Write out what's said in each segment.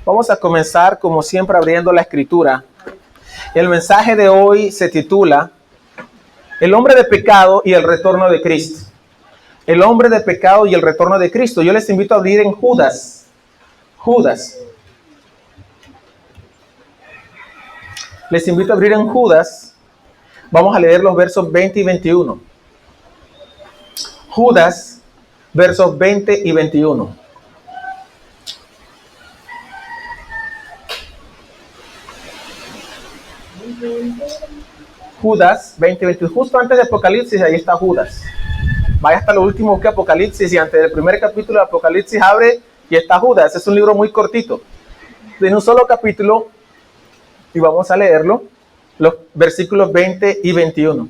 Vamos a comenzar, como siempre, abriendo la Escritura. El mensaje de hoy se titula El hombre de pecado y el retorno de Cristo. El hombre de pecado y el retorno de Cristo. Yo les invito a abrir en Judas. Les invito a abrir en Judas. Vamos a leer los versos 20 y 21. Judas, versos 20 y 21. Judas 20:21, justo antes de Apocalipsis, ahí está Judas. Vaya hasta lo último que Apocalipsis y antes del primer capítulo de Apocalipsis abre y está Judas. Es un libro muy cortito, de un solo capítulo, y vamos a leerlo, los versículos 20 y 21.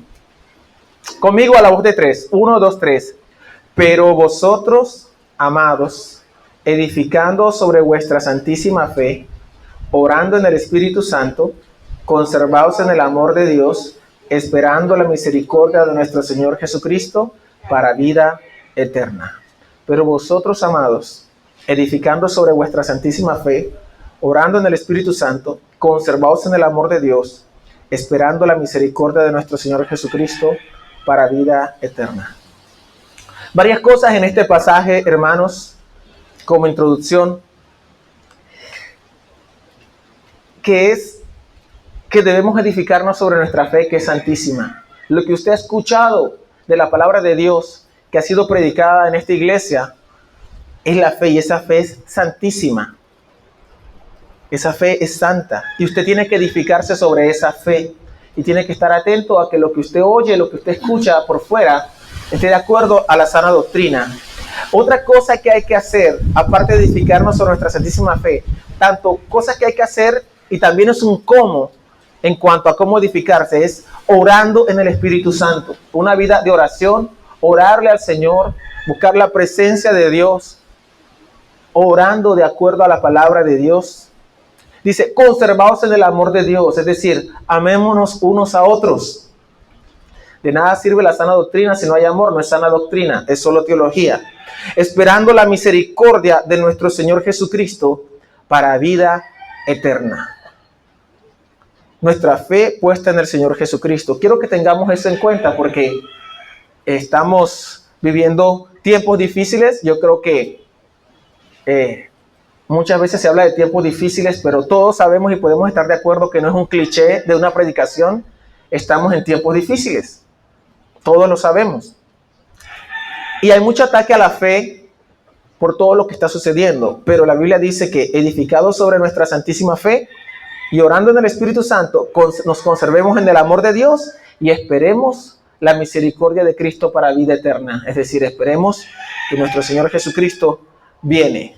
Conmigo a la voz de 3, 1, 2, 3. Pero vosotros, amados, edificando sobre vuestra santísima fe, orando en el Espíritu Santo, conservaos en el amor de Dios, esperando la misericordia de nuestro Señor Jesucristo para vida eterna. Pero vosotros, amados, edificando sobre vuestra santísima fe, orando en el Espíritu Santo, conservaos en el amor de Dios, esperando la misericordia de nuestro Señor Jesucristo para vida eterna. Varias cosas en este pasaje, hermanos, como introducción, que es que debemos edificarnos sobre nuestra fe, que es santísima. Lo que usted ha escuchado de la palabra de Dios, que ha sido predicada en esta iglesia, es la fe, y esa fe es santísima. Esa fe es santa, y usted tiene que edificarse sobre esa fe, y tiene que estar atento a que lo que usted oye, lo que usted escucha por fuera, esté de acuerdo a la sana doctrina. Otra cosa que hay que hacer, aparte de edificarnos sobre nuestra santísima fe, tanto cosas que hay que hacer, y también es un cómo, en cuanto a cómo edificarse, es orando en el Espíritu Santo. Una vida de oración, orarle al Señor, buscar la presencia de Dios, orando de acuerdo a la palabra de Dios. Dice, conservaos en el amor de Dios, es decir, amémonos unos a otros. De nada sirve la sana doctrina si no hay amor, no es sana doctrina, es solo teología. Esperando la misericordia de nuestro Señor Jesucristo para vida eterna. Nuestra fe puesta en el Señor Jesucristo. Quiero que tengamos eso en cuenta porque estamos viviendo tiempos difíciles. Yo creo que muchas veces se habla de tiempos difíciles, pero todos sabemos y podemos estar de acuerdo que no es un cliché de una predicación. Estamos en tiempos difíciles. Todos lo sabemos. Y hay mucho ataque a la fe por todo lo que está sucediendo. Pero la Biblia dice que edificados sobre nuestra santísima fe, y orando en el Espíritu Santo, nos conservemos en el amor de Dios y esperemos la misericordia de Cristo para vida eterna. Es decir, esperemos que nuestro Señor Jesucristo viene.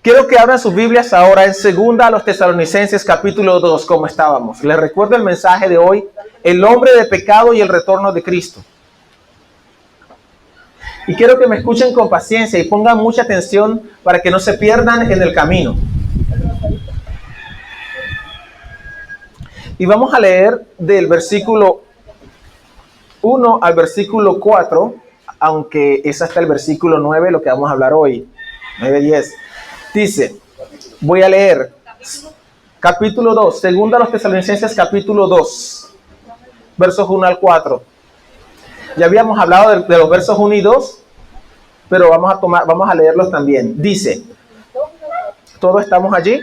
Quiero que abran sus Biblias ahora en 2 a los Tesalonicenses capítulo 2, como estábamos. Les recuerdo el mensaje de hoy, el hombre de pecado y el retorno de Cristo. Y quiero que me escuchen con paciencia y pongan mucha atención para que no se pierdan en el camino. Y vamos a leer del versículo 1 al versículo 4, aunque es hasta el versículo 9 lo que vamos a hablar hoy, 9-10. Dice, voy a leer capítulo 2, 2 a los Tesalonicenses capítulo 2, versos 1 al 4. Ya habíamos hablado de los versos 1 y 2, pero vamos a leerlos también. Dice, ¿todos estamos allí?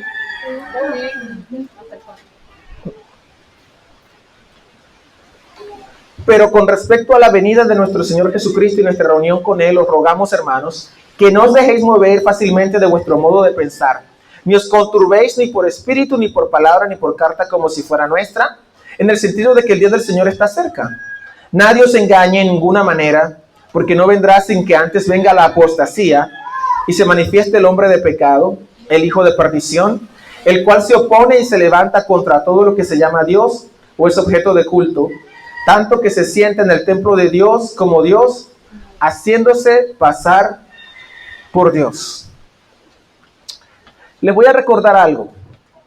Pero con respecto a la venida de nuestro Señor Jesucristo y nuestra reunión con Él, os rogamos, hermanos, que no os dejéis mover fácilmente de vuestro modo de pensar, ni os conturbéis ni por espíritu, ni por palabra, ni por carta como si fuera nuestra, en el sentido de que el día del Señor está cerca. Nadie os engañe en ninguna manera, porque no vendrá sin que antes venga la apostasía y se manifieste el hombre de pecado, el hijo de perdición, el cual se opone y se levanta contra todo lo que se llama Dios o es objeto de culto, tanto que se sienta en el templo de Dios como Dios, haciéndose pasar por Dios. Les voy a recordar algo,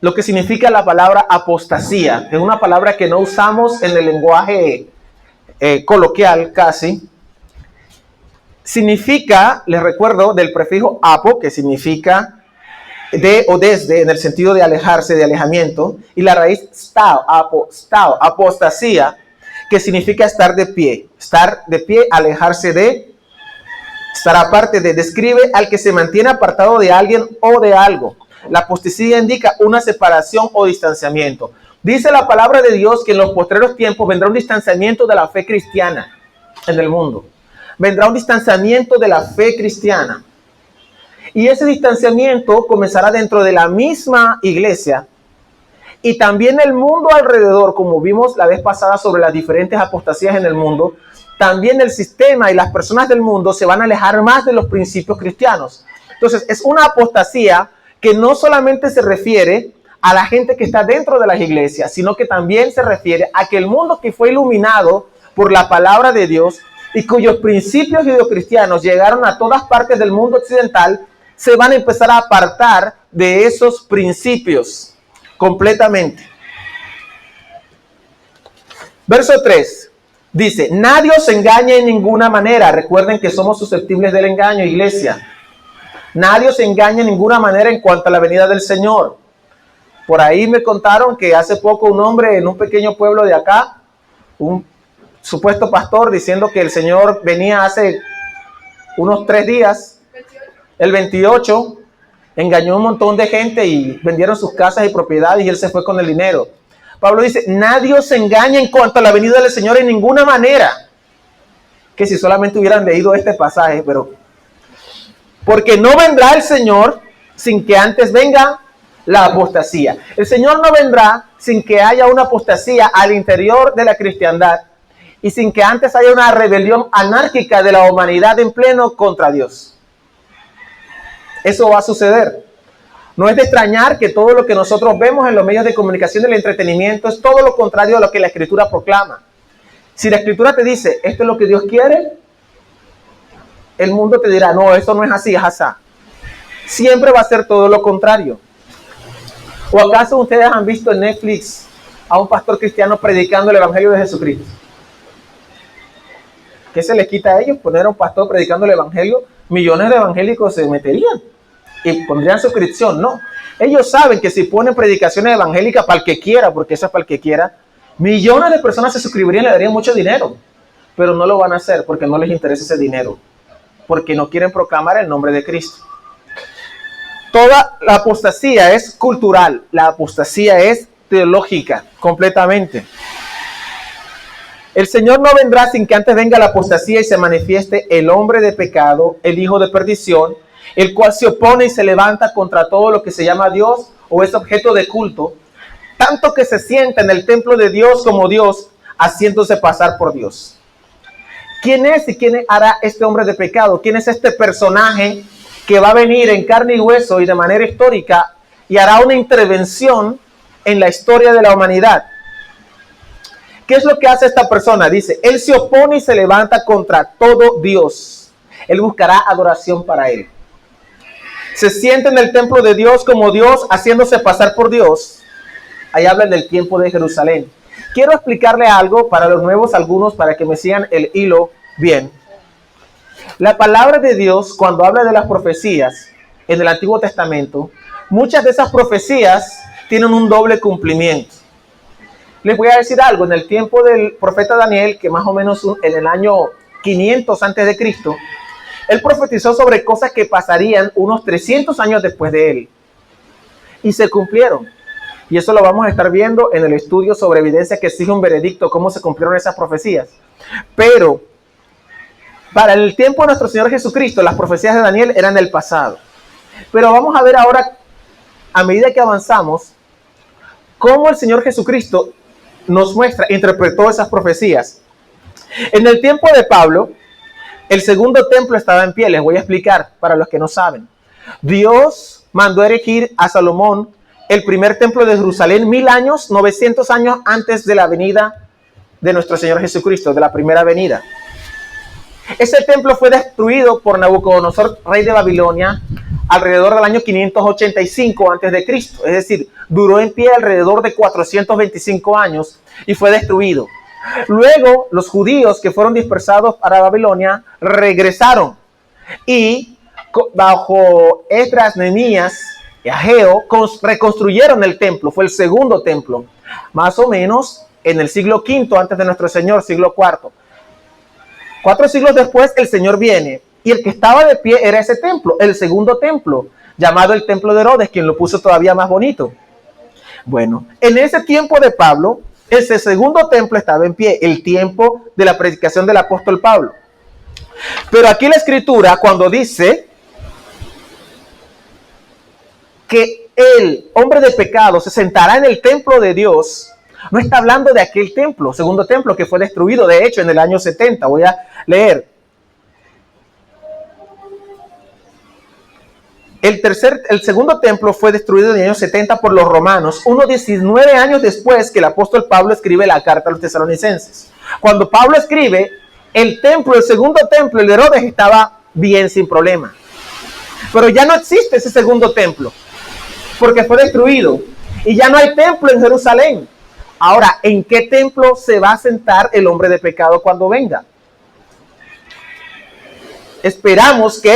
lo que significa la palabra apostasía. Es una palabra que no usamos en el lenguaje coloquial casi. Significa, les recuerdo, del prefijo apo, que significa de o desde, en el sentido de alejarse, de alejamiento, y la raíz stao, apostasía, que significa estar de pie, alejarse de, estar aparte de, describe al que se mantiene apartado de alguien o de algo. La apostasía indica una separación o distanciamiento. Dice la palabra de Dios que en los postreros tiempos vendrá un distanciamiento de la fe cristiana en el mundo. Vendrá un distanciamiento de la fe cristiana. Y ese distanciamiento comenzará dentro de la misma iglesia y también el mundo alrededor, como vimos la vez pasada sobre las diferentes apostasías en el mundo. También el sistema y las personas del mundo se van a alejar más de los principios cristianos. Entonces, es una apostasía que no solamente se refiere a la gente que está dentro de las iglesias, sino que también se refiere a que el mundo que fue iluminado por la palabra de Dios y cuyos principios judeocristianos llegaron a todas partes del mundo occidental, se van a empezar a apartar de esos principios completamente. Verso 3 dice: nadie os engañe en ninguna manera. Recuerden que somos susceptibles del engaño, iglesia. Nadie os engañe en ninguna manera en cuanto a la venida del Señor. Por ahí me contaron que hace poco un hombre en un pequeño pueblo de acá, un supuesto pastor, diciendo que el Señor venía hace unos 3 días, el 28, engañó a un montón de gente y vendieron sus casas y propiedades y él se fue con el dinero. Pablo dice: nadie os engañe en cuanto a la venida del Señor en ninguna manera. Que si solamente hubieran leído este pasaje, pero porque no vendrá el Señor sin que antes venga la apostasía. El Señor no vendrá sin que haya una apostasía al interior de la cristiandad y sin que antes haya una rebelión anárquica de la humanidad en pleno contra Dios. Eso va a suceder. No es de extrañar que todo lo que nosotros vemos en los medios de comunicación y el entretenimiento es todo lo contrario a lo que la Escritura proclama. Si la Escritura te dice, esto es lo que Dios quiere, el mundo te dirá, no, eso no es así, es asá. Siempre va a ser todo lo contrario. ¿O acaso ustedes han visto en Netflix a un pastor cristiano predicando el Evangelio de Jesucristo? ¿Qué se les quita a ellos poner a un pastor predicando el Evangelio? Millones de evangélicos se meterían y pondrían suscripción. No, ellos saben que si ponen predicaciones evangélicas para el que quiera, porque eso es para el que quiera, millones de personas se suscribirían y le darían mucho dinero, pero no lo van a hacer porque no les interesa ese dinero, porque no quieren proclamar el nombre de Cristo. Toda la apostasía es cultural, la apostasía es teológica, completamente. El Señor no vendrá sin que antes venga la apostasía y se manifieste el hombre de pecado, el hijo de perdición, el cual se opone y se levanta contra todo lo que se llama Dios o es objeto de culto, tanto que se sienta en el templo de Dios como Dios, haciéndose pasar por Dios. ¿Quién es y quién hará este hombre de pecado? ¿Quién es este personaje que va a venir en carne y hueso y de manera histórica y hará una intervención en la historia de la humanidad? ¿Qué es lo que hace esta persona? Dice, él se opone y se levanta contra todo Dios. Él buscará adoración para él. Se sienta en el templo de Dios como Dios, haciéndose pasar por Dios. Ahí hablan del tiempo de Jerusalén. Quiero explicarle algo para los nuevos, algunos, para que me sigan el hilo bien. La palabra de Dios, cuando habla de las profecías en el Antiguo Testamento, muchas de esas profecías tienen un doble cumplimiento. Les voy a decir algo, en el tiempo del profeta Daniel, que más o menos en el año 500 antes de Cristo, él profetizó sobre cosas que pasarían unos 300 años después de él. Y se cumplieron. Y eso lo vamos a estar viendo en el estudio sobre evidencia que exige un veredicto, cómo se cumplieron esas profecías. Pero para el tiempo de nuestro Señor Jesucristo, las profecías de Daniel eran del pasado. Pero vamos a ver ahora, a medida que avanzamos, cómo el Señor Jesucristo nos muestra, interpretó esas profecías. En el tiempo de Pablo, el segundo templo estaba en pie. Les voy a explicar para los que no saben. Dios mandó erigir a Salomón el primer templo de Jerusalén 900 años antes de la venida de nuestro Señor Jesucristo, de la primera venida. Ese templo fue destruido por Nabucodonosor, rey de Babilonia, alrededor del año 585 a.C. Es decir, duró en pie alrededor de 425 años y fue destruido. Luego, los judíos que fueron dispersados para Babilonia regresaron y bajo Esdras, Nehemías, Ageo reconstruyeron el templo, fue el segundo templo, más o menos en el siglo V antes de nuestro Señor, siglo IV. 4 siglos después el Señor viene y el que estaba de pie era ese templo, el segundo templo, llamado el templo de Herodes, quien lo puso todavía más bonito. Bueno, en ese tiempo de Pablo, ese segundo templo estaba en pie, el tiempo de la predicación del apóstol Pablo. Pero aquí la escritura, cuando dice que el hombre de pecado se sentará en el templo de Dios, no está hablando de aquel templo, segundo templo que fue destruido, de hecho, en el año 70. Voy a leer. El segundo templo fue destruido en el año 70 por los romanos, unos 19 años después que el apóstol Pablo escribe la carta a los tesalonicenses. Cuando Pablo escribe, el templo, el segundo templo, el de Herodes, estaba bien, sin problema. Pero ya no existe ese segundo templo, porque fue destruido. Y ya no hay templo en Jerusalén. Ahora, ¿en qué templo se va a sentar el hombre de pecado cuando venga? Esperamos que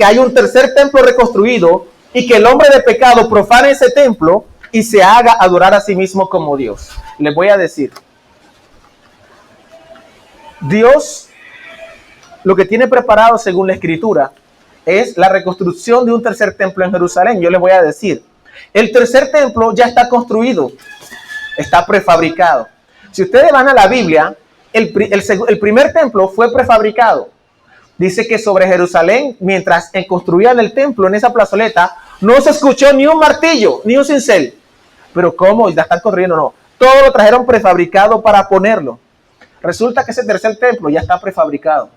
haya un tercer templo reconstruido y que el hombre de pecado profane ese templo y se haga adorar a sí mismo como Dios. Les voy a decir, Dios lo que tiene preparado según la Escritura es la reconstrucción de un tercer templo en Jerusalén. Yo les voy a decir, el tercer templo ya está construido, está prefabricado. Si ustedes van a la Biblia, el primer templo fue prefabricado. Dice que sobre Jerusalén, mientras construían el templo en esa plazoleta, no se escuchó ni un martillo, ni un cincel. Pero ¿cómo? ¿La están construyendo? No. Todo lo trajeron prefabricado para ponerlo. Resulta que ese tercer templo ya está prefabricado.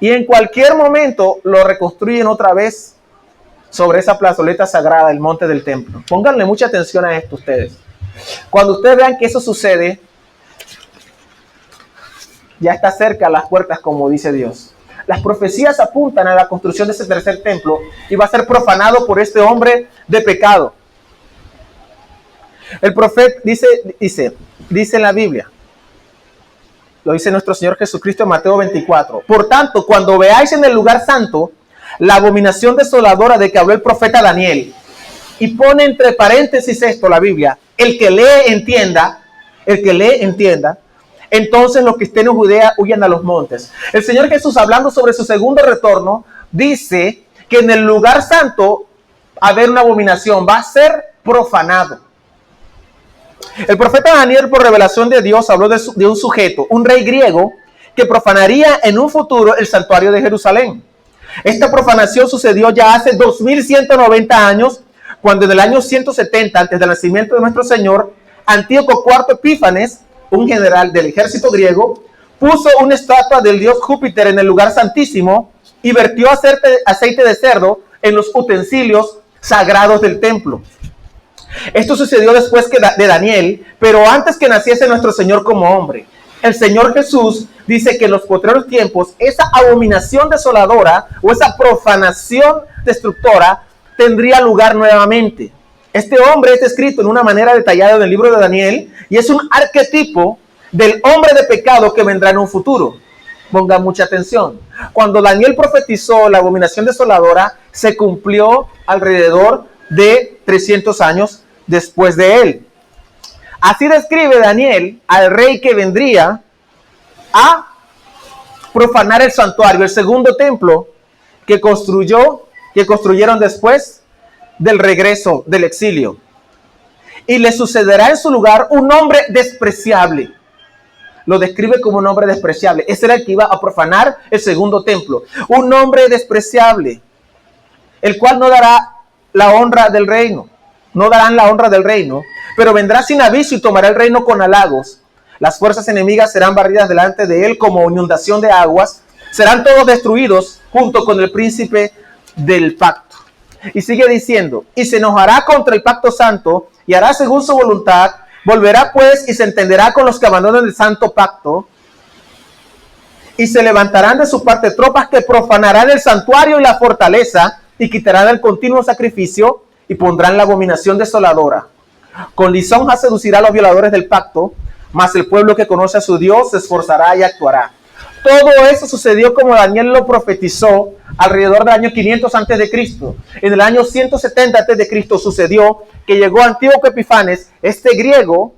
Y en cualquier momento lo reconstruyen otra vez sobre esa plazoleta sagrada, el monte del templo. Pónganle mucha atención a esto ustedes. Cuando ustedes vean que eso sucede, ya está cerca a las puertas, como dice Dios. Las profecías apuntan a la construcción de ese tercer templo y va a ser profanado por este hombre de pecado. El profeta dice en la Biblia, lo dice nuestro Señor Jesucristo en Mateo 24. Por tanto, cuando veáis en el lugar santo la abominación desoladora de que habló el profeta Daniel, y pone entre paréntesis esto la Biblia, el que lee entienda, entonces los que estén en Judea huyan a los montes. El Señor Jesús, hablando sobre su segundo retorno, dice que en el lugar santo va a haber una abominación, va a ser profanado. El profeta Daniel, por revelación de Dios, habló de un sujeto, un rey griego, que profanaría en un futuro el santuario de Jerusalén. Esta profanación sucedió ya hace 2190 años, cuando en el año 170, antes del nacimiento de nuestro Señor, Antíoco IV Epífanes, un general del ejército griego, puso una estatua del dios Júpiter en el lugar santísimo y vertió aceite de cerdo en los utensilios sagrados del templo. Esto sucedió después de Daniel, pero antes que naciese nuestro Señor como hombre. El Señor Jesús dice que en los postreros tiempos esa abominación desoladora o esa profanación destructora tendría lugar nuevamente. Este hombre es descrito en una manera detallada en el libro de Daniel y es un arquetipo del hombre de pecado que vendrá en un futuro. Pongan mucha atención. Cuando Daniel profetizó la abominación desoladora, se cumplió alrededor de 300 años después de él. Así describe Daniel al rey que vendría a profanar el santuario, el segundo templo que construyeron después del regreso del exilio. Y le sucederá en su lugar un hombre despreciable. Lo describe como un hombre despreciable. Ese era el que iba a profanar el segundo templo. Un hombre despreciable, el cual no dará la honra del reino. No darán la honra del reino, pero vendrá sin aviso y tomará el reino con halagos. Las fuerzas enemigas serán barridas delante de él como inundación de aguas. Serán todos destruidos junto con el príncipe del pacto. Y sigue diciendo, y se enojará contra el pacto santo y hará según su voluntad. Volverá pues y se entenderá con los que abandonan el santo pacto. Y se levantarán de su parte tropas que profanarán el santuario y la fortaleza y quitarán el continuo sacrificio y pondrán la abominación desoladora. Con lisonja seducirá a los violadores del pacto, mas el pueblo que conoce a su Dios se esforzará y actuará. Todo eso sucedió como Daniel lo profetizó alrededor del año 500 antes de Cristo. En el año 170 antes de Cristo sucedió que llegó Antíoco Epifanes, este griego,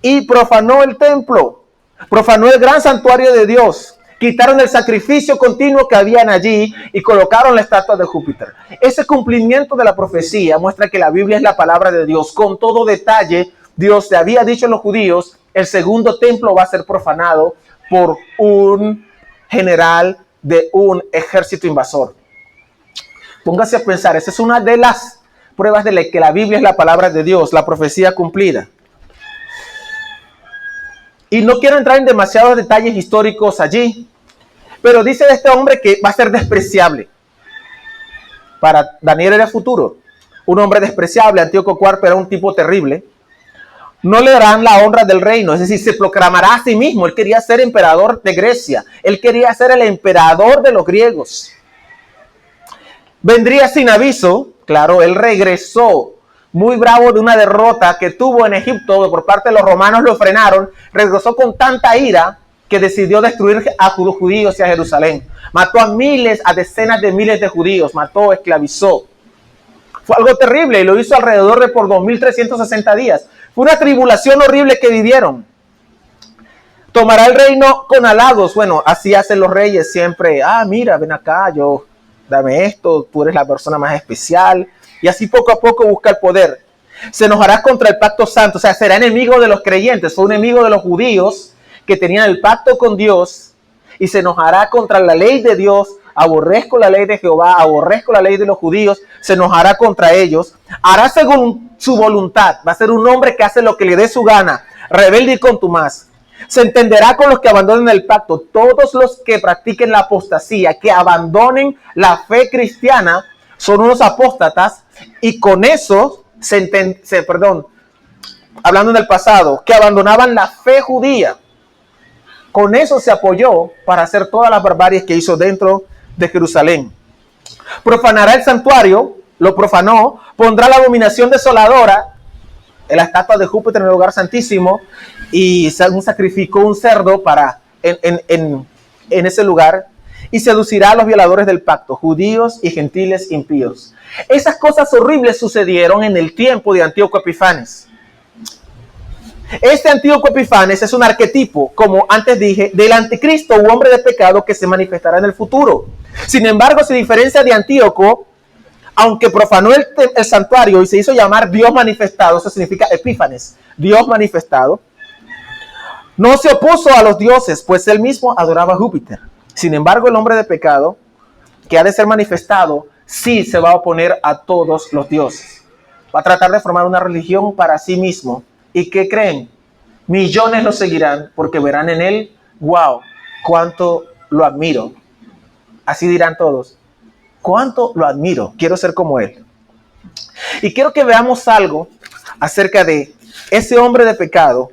y profanó el templo, profanó el gran santuario de Dios. Quitaron el sacrificio continuo que habían allí y colocaron la estatua de Júpiter. Ese cumplimiento de la profecía muestra que la Biblia es la palabra de Dios. Con todo detalle, Dios le había dicho a los judíos, el segundo templo va a ser profanado por un general de un ejército invasor. Póngase a pensar, esa es una de las pruebas de que la Biblia es la palabra de Dios, la profecía cumplida. Y no quiero entrar en demasiados detalles históricos allí, pero dice de este hombre que va a ser despreciable. Para Daniel era el futuro. Un hombre despreciable. Antíoco IV era un tipo terrible. No le darán la honra del reino, es decir, se proclamará a sí mismo. Él quería ser emperador de Grecia. Él quería ser el emperador de los griegos. Vendría sin aviso. Claro, él regresó muy bravo de una derrota que tuvo en Egipto por parte de los romanos, lo frenaron, regresó con tanta ira que decidió destruir a los judíos y a Jerusalén. Mató a miles, a decenas de miles de judíos, mató, esclavizó. Fue algo terrible y lo hizo alrededor de por 2360 días. Fue una tribulación horrible que vivieron. Tomará el reino con halagos. Bueno, así hacen los reyes siempre. Mira, ven acá, dame esto, tú eres la persona más especial. Y así poco a poco busca el poder. Se enojará contra el pacto santo, o sea, será enemigo de los creyentes. Fue un enemigo de los judíos que tenían el pacto con Dios y se enojará contra la ley de Dios. Aborrezco la ley de Jehová, aborrezco la ley de los judíos, se enojará contra ellos. Hará según su voluntad, va a ser un hombre que hace lo que le dé su gana, rebelde y contumaz. Se entenderá con los que abandonen el pacto. Todos los que practiquen la apostasía, que abandonen la fe cristiana, son unos apóstatas, y con eso hablando en el pasado, que abandonaban la fe judía. Con eso se apoyó para hacer todas las barbaries que hizo dentro de Jerusalén. Profanará el santuario, lo profanó, pondrá la abominación desoladora, la estatua de Júpiter en el lugar santísimo, y sacrificó un cerdo en ese lugar, y seducirá a los violadores del pacto, judíos y gentiles impíos. Esas cosas horribles sucedieron en el tiempo de Antíoco Epifanes. Este Antíoco Epifanes es un arquetipo, como antes dije, del anticristo u hombre de pecado que se manifestará en el futuro. Sin embargo, se diferencia de Antíoco, aunque profanó el santuario y se hizo llamar Dios manifestado, eso significa Epífanes, Dios manifestado, no se opuso a los dioses, pues él mismo adoraba a Júpiter. Sin embargo, el hombre de pecado, que ha de ser manifestado, sí se va a oponer a todos los dioses. Va a tratar de formar una religión para sí mismo. ¿Y qué creen? Millones lo seguirán porque verán en él, wow, cuánto lo admiro. Así dirán todos, cuánto lo admiro, quiero ser como él. Y quiero que veamos algo acerca de ese hombre de pecado,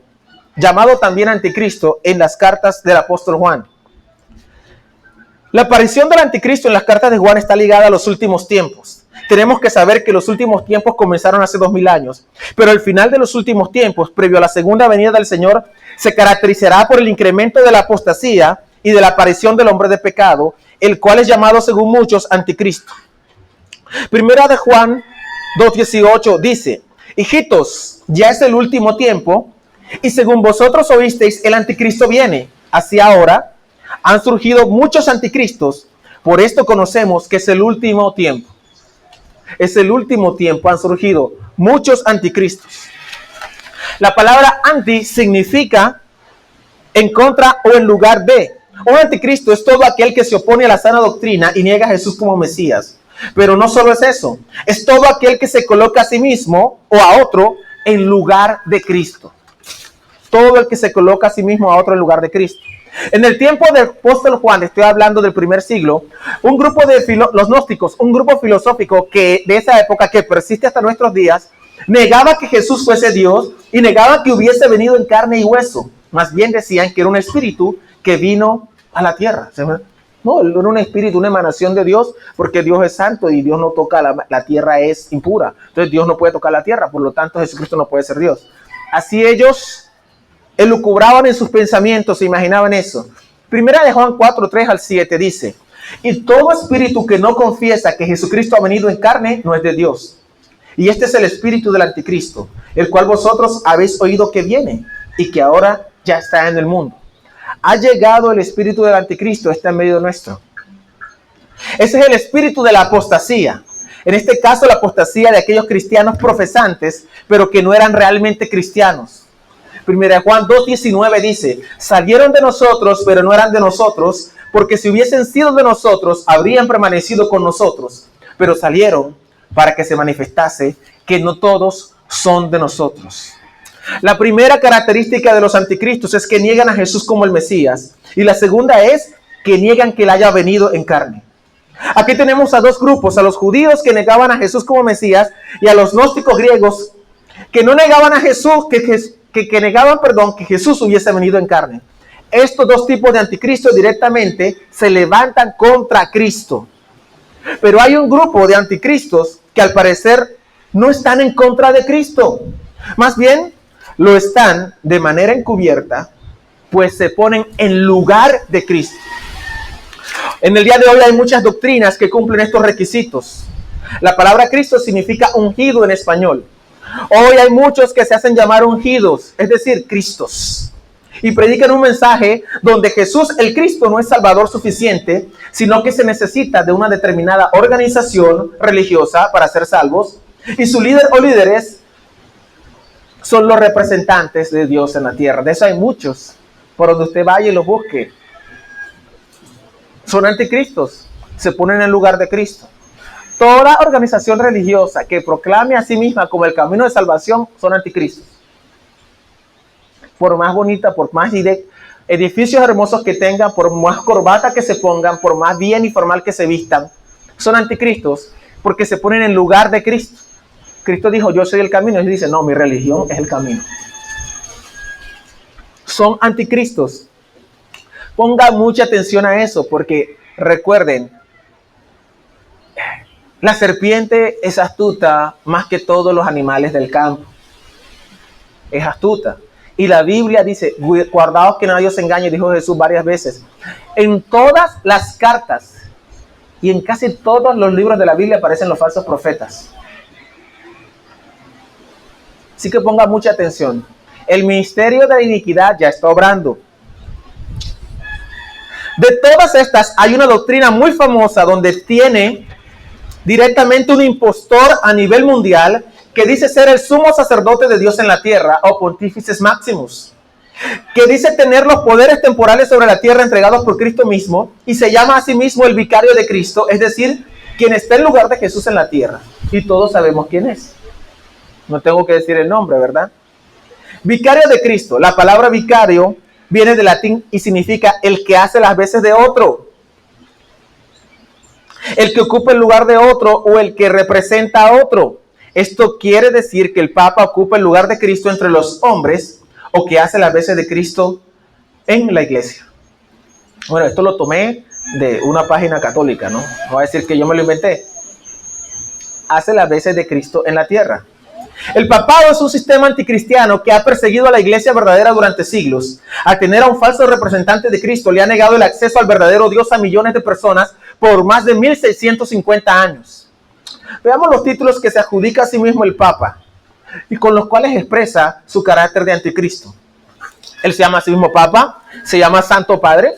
llamado también anticristo, en las cartas del apóstol Juan. La aparición del anticristo en las cartas de Juan está ligada a los últimos tiempos. Tenemos que saber que los últimos tiempos comenzaron hace 2000 años, pero el final de los últimos tiempos, previo a la segunda venida del Señor, se caracterizará por el incremento de la apostasía y de la aparición del hombre de pecado, el cual es llamado según muchos anticristo. Primera de Juan 2:18 dice: hijitos, ya es el último tiempo, y según vosotros oísteis, el anticristo viene. Así ahora han surgido muchos anticristos, por esto conocemos que es el último tiempo. Es el último tiempo, han surgido muchos anticristos. La palabra anti significa en contra o en lugar de. Un anticristo es todo aquel que se opone a la sana doctrina y niega a Jesús como Mesías. Pero no solo es eso, es todo aquel que se coloca a sí mismo o a otro en lugar de Cristo. Todo el que se coloca a sí mismo a otro en lugar de Cristo. En el tiempo del apóstol Juan, estoy hablando del primer siglo, un grupo de los gnósticos, un grupo filosófico que de esa época que persiste hasta nuestros días, negaba que Jesús fuese Dios y negaba que hubiese venido en carne y hueso. Más bien decían que era un espíritu que vino a la tierra. No, era un espíritu, una emanación de Dios, porque Dios es santo y Dios no toca, la tierra es impura. Entonces Dios no puede tocar la tierra, por lo tanto Jesucristo no puede ser Dios. Así ellos elucubraban en sus pensamientos, se imaginaban eso. Primera de Juan 4, 3 al 7 dice: Y todo espíritu que no confiesa que Jesucristo ha venido en carne no es de Dios. Y este es el espíritu del anticristo, el cual vosotros habéis oído que viene y que ahora ya está en el mundo. Ha llegado el espíritu del anticristo, está en medio nuestro. Ese es el espíritu de la apostasía. En este caso, la apostasía de aquellos cristianos profesantes, pero que no eran realmente cristianos. Primera Juan 2:19 dice, salieron de nosotros, pero no eran de nosotros, porque si hubiesen sido de nosotros, habrían permanecido con nosotros. Pero salieron para que se manifestase que no todos son de nosotros. La primera característica de los anticristos es que niegan a Jesús como el Mesías. Y la segunda es que niegan que él haya venido en carne. Aquí tenemos a dos grupos, a los judíos que negaban a Jesús como Mesías y a los gnósticos griegos que no negaban a Jesús, que negaban, que Jesús hubiese venido en carne. Estos dos tipos de anticristos directamente se levantan contra Cristo. Pero hay un grupo de anticristos que al parecer no están en contra de Cristo. Más bien, lo están de manera encubierta, pues se ponen en lugar de Cristo. En el día de hoy hay muchas doctrinas que cumplen estos requisitos. La palabra Cristo significa ungido en español. Hoy hay muchos que se hacen llamar ungidos, es decir, Cristos. Y predican un mensaje donde Jesús, el Cristo, no es Salvador suficiente, sino que se necesita de una determinada organización religiosa para ser salvos. Y su líder o líderes son los representantes de Dios en la tierra. De eso hay muchos, por donde usted vaya y los busque. Son anticristos, se ponen en lugar de Cristo. Toda organización religiosa que proclame a sí misma como el camino de salvación son anticristos. Por más bonita, por más edificios hermosos que tengan, por más corbata que se pongan, por más bien y formal que se vistan, son anticristos porque se ponen en lugar de Cristo. Cristo dijo, yo soy el camino, y dice, no, mi religión es el camino. Son anticristos. Pongan mucha atención a eso, porque recuerden, la serpiente es astuta más que todos los animales del campo. Es astuta. Y la Biblia dice, guardaos que nadie os engañe, dijo Jesús varias veces. En todas las cartas y en casi todos los libros de la Biblia aparecen los falsos profetas. Así que ponga mucha atención. El ministerio de la iniquidad ya está obrando. De todas estas, hay una doctrina muy famosa donde tiene directamente un impostor a nivel mundial que dice ser el sumo sacerdote de Dios en la tierra, o Pontífices Maximus, que dice tener los poderes temporales sobre la tierra entregados por Cristo mismo, y se llama a sí mismo el vicario de Cristo, es decir, quien está en lugar de Jesús en la tierra. Y todos sabemos quién es. No tengo que decir el nombre, ¿verdad? Vicario de Cristo. La palabra vicario viene del latín y significa el que hace las veces de otro, el que ocupa el lugar de otro o el que representa a otro. Esto quiere decir que el Papa ocupa el lugar de Cristo entre los hombres o que hace las veces de Cristo en la iglesia. Bueno, esto lo tomé de una página católica, ¿no? No voy a decir que yo me lo inventé. Hace las veces de Cristo en la tierra. El papado es un sistema anticristiano que ha perseguido a la iglesia verdadera durante siglos. Al tener a un falso representante de Cristo, le ha negado el acceso al verdadero Dios a millones de personas por más de 1650 años. Veamos los títulos que se adjudica a sí mismo el Papa y con los cuales expresa su carácter de anticristo. Él se llama a sí mismo Papa, se llama Santo Padre,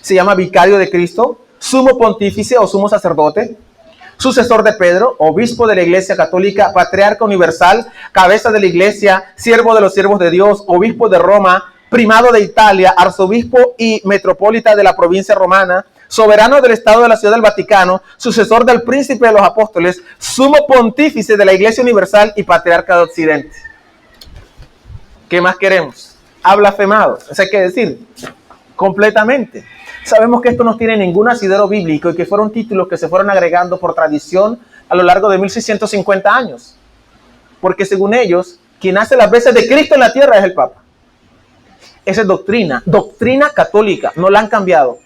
se llama Vicario de Cristo, Sumo Pontífice o Sumo Sacerdote, Sucesor de Pedro, Obispo de la Iglesia Católica, Patriarca Universal, Cabeza de la Iglesia, Siervo de los Siervos de Dios, Obispo de Roma, Primado de Italia, Arzobispo y Metropolita de la provincia romana, Soberano del Estado de la Ciudad del Vaticano, Sucesor del Príncipe de los Apóstoles, Sumo Pontífice de la Iglesia Universal y Patriarca de Occidente. ¿Qué más queremos? Ha blasfemado, eso hay que decir, completamente. Sabemos que esto no tiene ningún asidero bíblico y que fueron títulos que se fueron agregando por tradición a lo largo de 1650 años. Porque según ellos, quien hace las veces de Cristo en la tierra es el Papa. Esa es doctrina católica, no la han cambiado.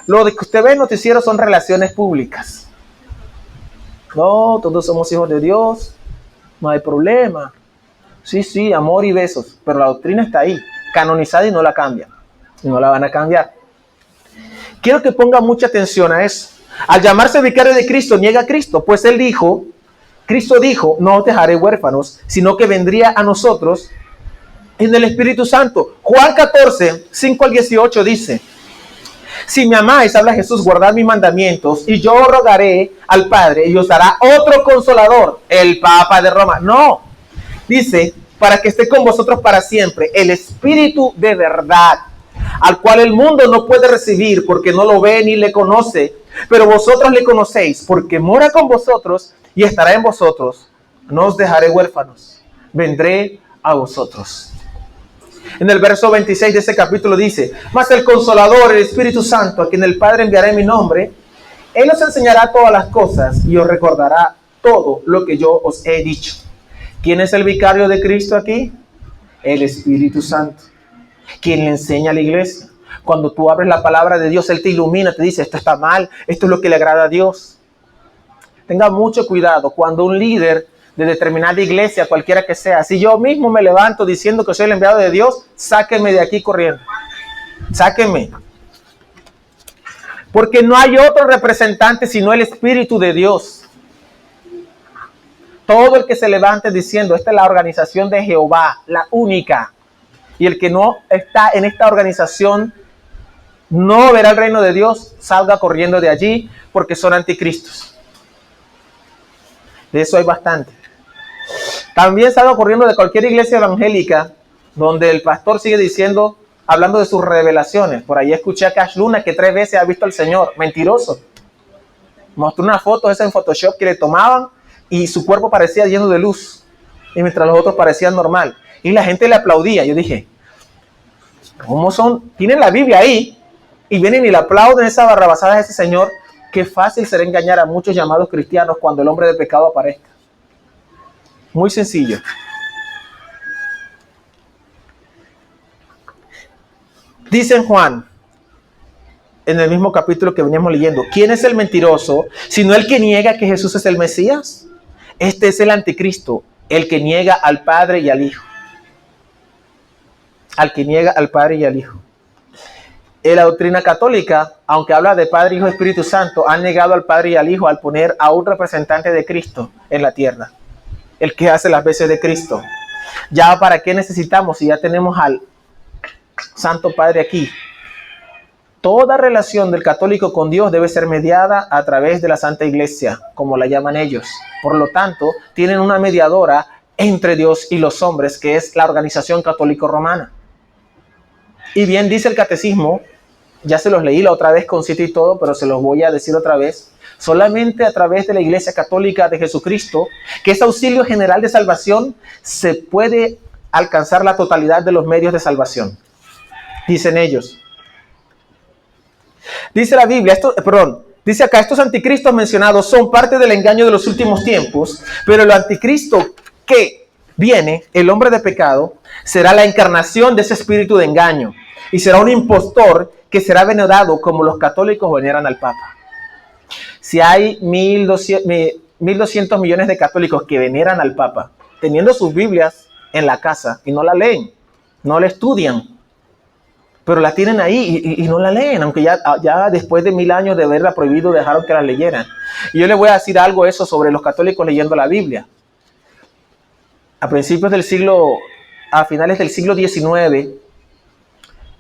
Lo de que usted ve en noticieros son relaciones públicas. No, todos somos hijos de Dios, no hay problema. Sí, amor y besos, pero la doctrina está ahí, canonizada y no la cambian. Y no la van a cambiar. Quiero que ponga mucha atención a eso. Al llamarse vicario de Cristo, niega a Cristo, pues él dijo, Cristo dijo, no os dejaré huérfanos, sino que vendría a nosotros en el Espíritu Santo. Juan 14, 5 al 18 dice, si me amáis, habla Jesús, guardad mis mandamientos, y yo rogaré al Padre, y os dará otro consolador, el Papa de Roma. No, dice, para que esté con vosotros para siempre, el Espíritu de verdad, al cual el mundo no puede recibir, porque no lo ve ni le conoce, pero vosotros le conocéis, porque mora con vosotros y estará en vosotros. No os dejaré huérfanos, vendré a vosotros. En el verso 26 de ese capítulo dice, mas el Consolador, el Espíritu Santo, a quien el Padre enviará en mi nombre, Él os enseñará todas las cosas y os recordará todo lo que yo os he dicho. ¿Quién es el vicario de Cristo aquí? El Espíritu Santo, quien le enseña a la iglesia. Cuando tú abres la palabra de Dios, Él te ilumina, te dice, esto está mal, esto es lo que le agrada a Dios. Tenga mucho cuidado cuando un líder de determinada iglesia, cualquiera que sea, si yo mismo me levanto diciendo que soy el enviado de Dios, sáquenme de aquí corriendo. Sáquenme. Porque no hay otro representante sino el Espíritu de Dios. Todo el que se levante diciendo, esta es la organización de Jehová, la única, y el que no está en esta organización no verá el reino de Dios, salga corriendo de allí, porque son anticristos. De eso hay bastante. También salga corriendo de cualquier iglesia evangélica donde el pastor sigue diciendo, hablando de sus revelaciones. Por ahí escuché a Cash Luna que 3 veces ha visto al Señor. Mentiroso. Mostró una foto esa en Photoshop que le tomaban y su cuerpo parecía lleno de luz. Y mientras los otros parecían normal. Y la gente le aplaudía. Yo dije, ¿cómo son? Tienen la Biblia ahí y vienen y le aplauden esa barrabasada a ese señor. Qué fácil será engañar a muchos llamados cristianos cuando el hombre de pecado aparezca. Muy sencillo. Dice en Juan, en el mismo capítulo que veníamos leyendo, ¿quién es el mentiroso sino el que niega que Jesús es el Mesías? Este es el anticristo, el que niega al Padre y al Hijo. Al que niega al Padre y al Hijo. En la doctrina católica, aunque habla de Padre, Hijo, Espíritu Santo, han negado al Padre y al Hijo al poner a un representante de Cristo en la tierra. El que hace las veces de Cristo. Ya para qué necesitamos si ya tenemos al Santo Padre aquí. Toda relación del católico con Dios debe ser mediada a través de la Santa Iglesia, como la llaman ellos. Por lo tanto, tienen una mediadora entre Dios y los hombres, que es la Organización Católico Romana. Y bien dice el catecismo, ya se los leí la otra vez con cita y todo, pero se los voy a decir otra vez. Solamente a través de la Iglesia Católica de Jesucristo, que es auxilio general de salvación, se puede alcanzar la totalidad de los medios de salvación. Dicen ellos. Dice la Biblia, dice acá, estos anticristos mencionados son parte del engaño de los últimos tiempos, pero el anticristo que viene, el hombre de pecado, será la encarnación de ese espíritu de engaño y será un impostor que será venerado como los católicos veneran al Papa. Si hay 1.200 millones de católicos que veneran al Papa, teniendo sus Biblias en la casa y no la leen, no la estudian, pero la tienen ahí y no la leen, aunque ya después de 1000 años de haberla prohibido dejaron que la leyeran. Y yo les voy a decir algo eso sobre los católicos leyendo la Biblia. A finales del siglo XIX,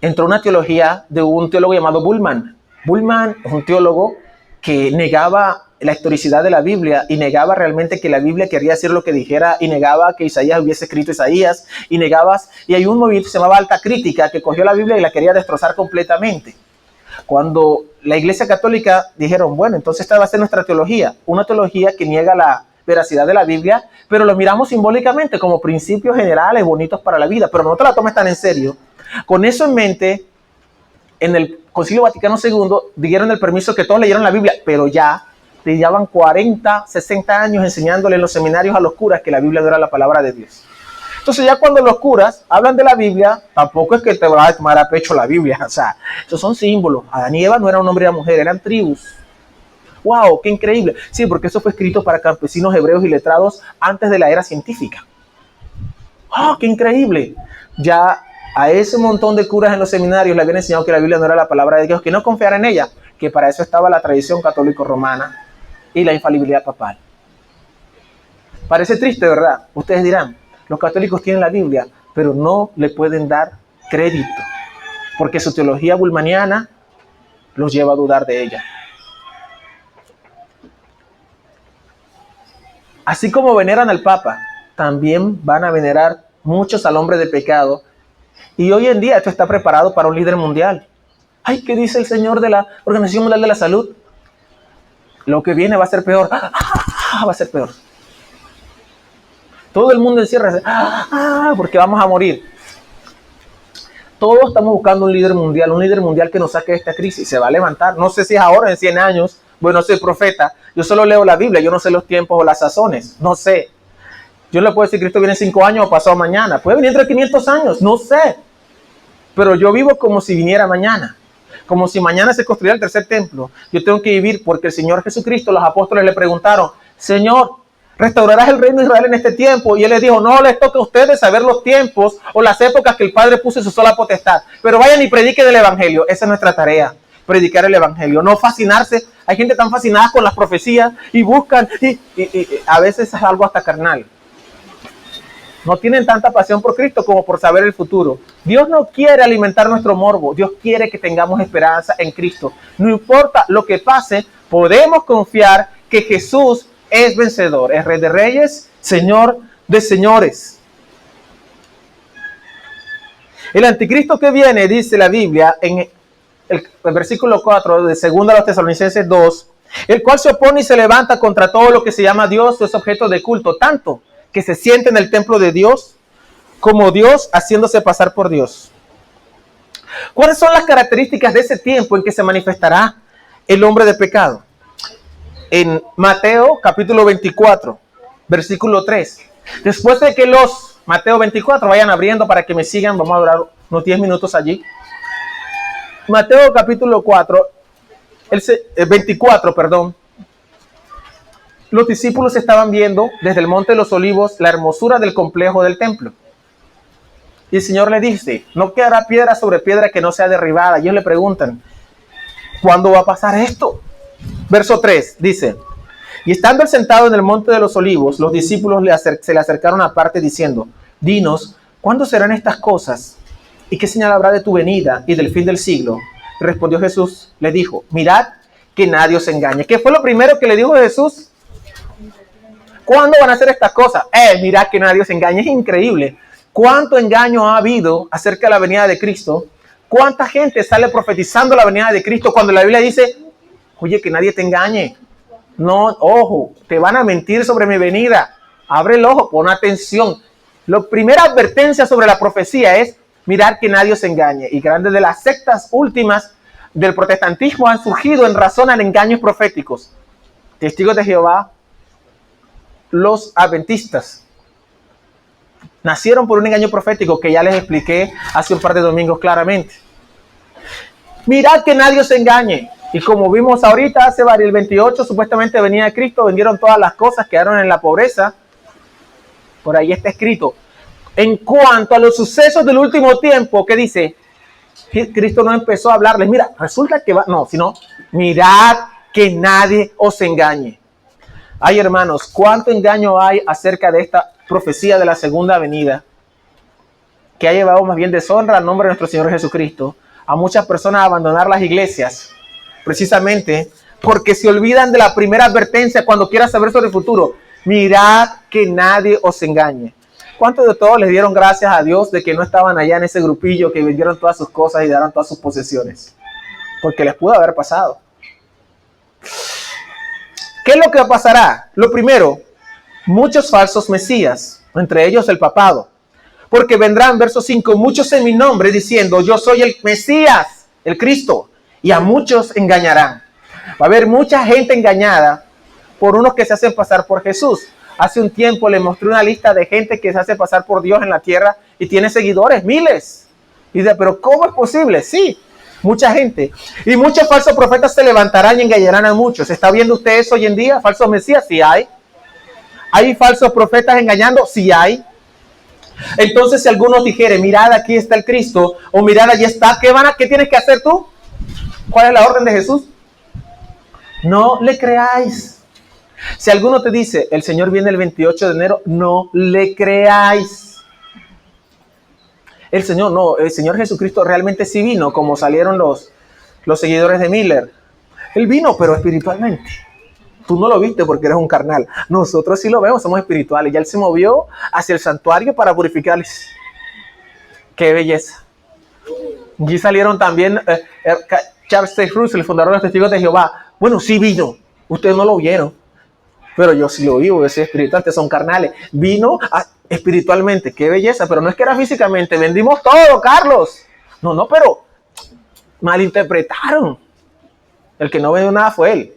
entró una teología de un teólogo llamado Bullman. Bullman es un teólogo que negaba la historicidad de la Biblia y negaba realmente que la Biblia quería decir lo que dijera y negaba que Isaías hubiese escrito Isaías y hay un movimiento que se llamaba Alta Crítica que cogió la Biblia y la quería destrozar completamente. Cuando la Iglesia Católica dijeron, bueno, entonces esta va a ser nuestra teología, una teología que niega la veracidad de la Biblia, pero lo miramos simbólicamente como principios generales bonitos para la vida, pero no te la tomes tan en serio. Con eso en mente, en el Concilio Vaticano II dieron el permiso que todos leyeran la Biblia, pero ya llevaban 40, 60 años enseñándole en los seminarios a los curas que la Biblia no era la palabra de Dios. Entonces ya cuando los curas hablan de la Biblia, tampoco es que te va a tomar a pecho la Biblia, o sea, esos son símbolos. Adán y Eva no eran un hombre y una mujer, eran tribus. ¡Wow! ¡Qué increíble! Sí, porque eso fue escrito para campesinos hebreos y letrados antes de la era científica. ¡Oh, qué increíble! Ya A ese montón de curas en los seminarios le habían enseñado que la Biblia no era la palabra de Dios, que no confiara en ella, que para eso estaba la tradición católico-romana y la infalibilidad papal. Parece triste, ¿verdad? Ustedes dirán, los católicos tienen la Biblia, pero no le pueden dar crédito, porque su teología bulmaniana los lleva a dudar de ella. Así como veneran al Papa, también van a venerar muchos al hombre de pecado. Y hoy en día esto está preparado para un líder mundial. Ay, ¿qué dice el señor de la Organización Mundial de la Salud? Lo que viene va a ser peor. Va a ser peor. Todo el mundo encierra. Porque vamos a morir. Todos estamos buscando un líder mundial que nos saque de esta crisis. Se va a levantar. No sé si es ahora, en 100 años. Bueno, soy profeta. Yo solo leo la Biblia. Yo no sé los tiempos o las sazones. No sé. Yo le puedo decir que Cristo viene en 5 años o pasado mañana. Puede venir entre 500 años. No sé. Pero yo vivo como si viniera mañana. Como si mañana se construyera el tercer templo. Yo tengo que vivir porque el Señor Jesucristo, los apóstoles le preguntaron, Señor, ¿restaurarás el reino de Israel en este tiempo? Y Él les dijo, no les toca a ustedes saber los tiempos o las épocas que el Padre puso en su sola potestad. Pero vayan y prediquen el Evangelio. Esa es nuestra tarea, predicar el Evangelio. No fascinarse. Hay gente tan fascinada con las profecías y buscan, y a veces es algo hasta carnal. No tienen tanta pasión por Cristo como por saber el futuro. Dios no quiere alimentar nuestro morbo. Dios quiere que tengamos esperanza en Cristo. No importa lo que pase, podemos confiar que Jesús es vencedor. Es Rey de Reyes, Señor de Señores. El anticristo que viene, dice la Biblia, en el versículo 4 de 2 Tesalonicenses 2, el cual se opone y se levanta contra todo lo que se llama Dios o es objeto de culto, tanto que se siente en el templo de Dios, como Dios haciéndose pasar por Dios. ¿Cuáles son las características de ese tiempo en que se manifestará el hombre de pecado? En Mateo capítulo 24, versículo 3. Después de que Mateo 24, vayan abriendo para que me sigan, vamos a durar unos 10 minutos allí. Mateo capítulo 4, 24, perdón. Los discípulos estaban viendo desde el Monte de los Olivos la hermosura del complejo del templo. Y el Señor le dice, no quedará piedra sobre piedra que no sea derribada. Ellos le preguntan, ¿cuándo va a pasar esto? Verso 3 dice, y estando él sentado en el Monte de los Olivos, los discípulos se le acercaron aparte diciendo, dinos, ¿cuándo serán estas cosas? ¿Y qué señal habrá de tu venida y del fin del siglo? Y respondió Jesús, le dijo, mirad que nadie os engañe. ¿Qué fue lo primero que le dijo Jesús? ¿Cuándo van a hacer estas cosas? Mirad que nadie os engañe. Es increíble. ¿Cuánto engaño ha habido acerca de la venida de Cristo? ¿Cuánta gente sale profetizando la venida de Cristo cuando la Biblia dice, oye, que nadie te engañe? No, ojo, te van a mentir sobre mi venida. Abre el ojo, pon atención. La primera advertencia sobre la profecía es, mirad que nadie os engañe. Y grandes de las sectas últimas del protestantismo han surgido en razón a engaños proféticos. Testigos de Jehová, los adventistas, nacieron por un engaño profético que ya les expliqué hace un par de domingos claramente. Mirad que nadie os engañe. Y como vimos ahorita, hace el 28, supuestamente venía de Cristo, vendieron todas las cosas, quedaron en la pobreza. Por ahí está escrito. En cuanto a los sucesos del último tiempo, ¿qué dice? Cristo no empezó a hablarles, mira, resulta que va, no, sino, mirad que nadie os engañe. Ay, hermanos, cuánto engaño hay acerca de esta profecía de la segunda venida, que ha llevado más bien deshonra al nombre de nuestro Señor Jesucristo, a muchas personas a abandonar las iglesias, precisamente porque se olvidan de la primera advertencia cuando quieran saber sobre el futuro. Mirad que nadie os engañe. ¿Cuántos de todos les dieron gracias a Dios de que no estaban allá en ese grupillo que vendieron todas sus cosas y dieron todas sus posesiones? Porque les pudo haber pasado. ¿Qué es lo que pasará? Lo primero, muchos falsos mesías, entre ellos el papado. Porque vendrán, verso 5, muchos en mi nombre diciendo, yo soy el Mesías, el Cristo, y a muchos engañarán. Va a haber mucha gente engañada por unos que se hacen pasar por Jesús. Hace un tiempo le mostré una lista de gente que se hace pasar por Dios en la tierra y tiene seguidores, miles. Y dice, pero ¿cómo es posible? Sí, mucha gente. Y muchos falsos profetas se levantarán y engañarán a muchos. ¿Está viendo usted eso hoy en día? ¿Falsos mesías? Sí hay. ¿Hay falsos profetas engañando? Sí hay. Entonces, si alguno dijere, mirad, aquí está el Cristo, o mirad, allí está, ¿qué tienes que hacer tú? ¿Cuál es la orden de Jesús? No le creáis. Si alguno te dice, el Señor viene el 28 de enero, no le creáis. El Señor Jesucristo realmente sí vino, como salieron los seguidores de Miller. Él vino, pero espiritualmente. Tú no lo viste porque eres un carnal. Nosotros sí lo vemos, somos espirituales. Ya Él se movió hacia el santuario para purificarles. ¡Qué belleza! Y salieron también Charles T. Russell, el fundador de los Testigos de Jehová. Bueno, sí vino. Ustedes no lo vieron. Pero yo sí lo vi, yo soy espiritual, ustedes son carnales. Vino espiritualmente, qué belleza, pero no es que era físicamente. Vendimos todo, Carlos. No, pero malinterpretaron. El que no vendió nada fue él.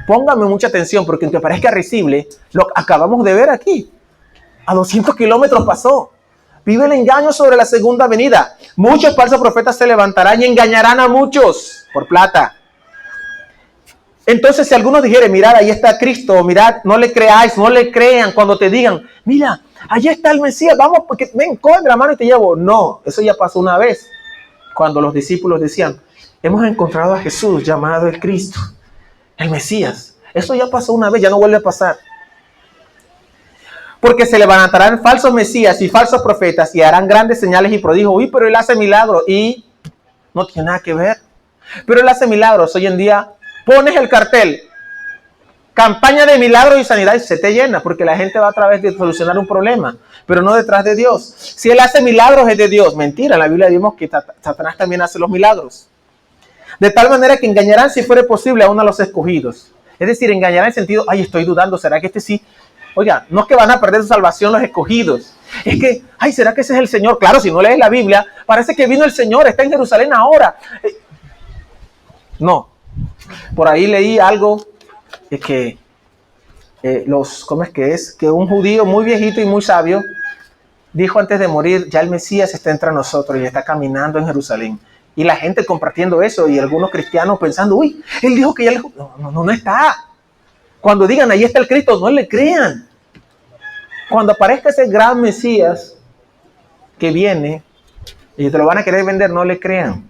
Póngame mucha atención, porque aunque parezca risible, lo acabamos de ver aquí. A 200 kilómetros pasó. Vive el engaño sobre la segunda venida. Muchos falsos profetas se levantarán y engañarán a muchos por plata. Entonces, si alguno dijere, mirad, ahí está Cristo, mirad, no le creáis, no le crean cuando te digan, mira, allí está el Mesías, vamos, porque ven, coge la mano y te llevo. No, eso ya pasó una vez, cuando los discípulos decían, hemos encontrado a Jesús llamado el Cristo, el Mesías. Eso ya pasó una vez, ya no vuelve a pasar. Porque se levantarán falsos mesías y falsos profetas y harán grandes señales y prodigios. Uy, pero él hace milagros y no tiene nada que ver. Pero él hace milagros. Hoy en día pones el cartel, campaña de milagros y sanidad, y se te llena, porque la gente va a través de solucionar un problema, pero no detrás de Dios. Si él hace milagros es de Dios. Mentira, en la Biblia vimos que Satanás también hace los milagros. De tal manera que engañarán, si fuere posible, a uno de los escogidos. Es decir, engañarán en el sentido, ay, estoy dudando, ¿será que este sí? Oiga, no es que van a perder su salvación los escogidos. Es que, ay, ¿será que ese es el Señor? Claro, si no lees la Biblia, parece que vino el Señor, está en Jerusalén ahora. No. Por ahí leí algo de que ¿cómo es que es? Que un judío muy viejito y muy sabio dijo antes de morir, ya el Mesías está entre nosotros y está caminando en Jerusalén. Y la gente compartiendo eso y algunos cristianos pensando, uy, él dijo que ya le... No está. Cuando digan, ahí está el Cristo, no le crean. Cuando aparezca ese gran Mesías que viene y te lo van a querer vender, no le crean.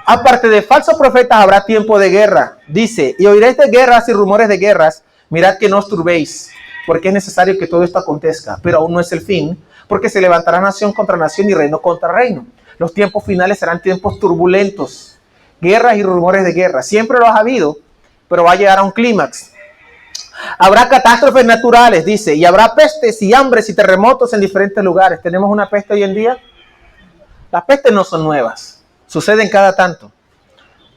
Aparte de falsos profetas, habrá tiempo de guerra. Dice, y oiréis de guerras y rumores de guerras. Mirad que no os turbéis, porque es necesario que todo esto acontezca. Pero aún no es el fin, porque se levantará nación contra nación y reino contra reino. Los tiempos finales serán tiempos turbulentos. Guerras y rumores de guerra. Siempre los ha habido, pero va a llegar a un clímax. Habrá catástrofes naturales, dice, y habrá pestes y hambres y terremotos en diferentes lugares. ¿Tenemos una peste hoy en día? Las pestes no son nuevas. Suceden cada tanto.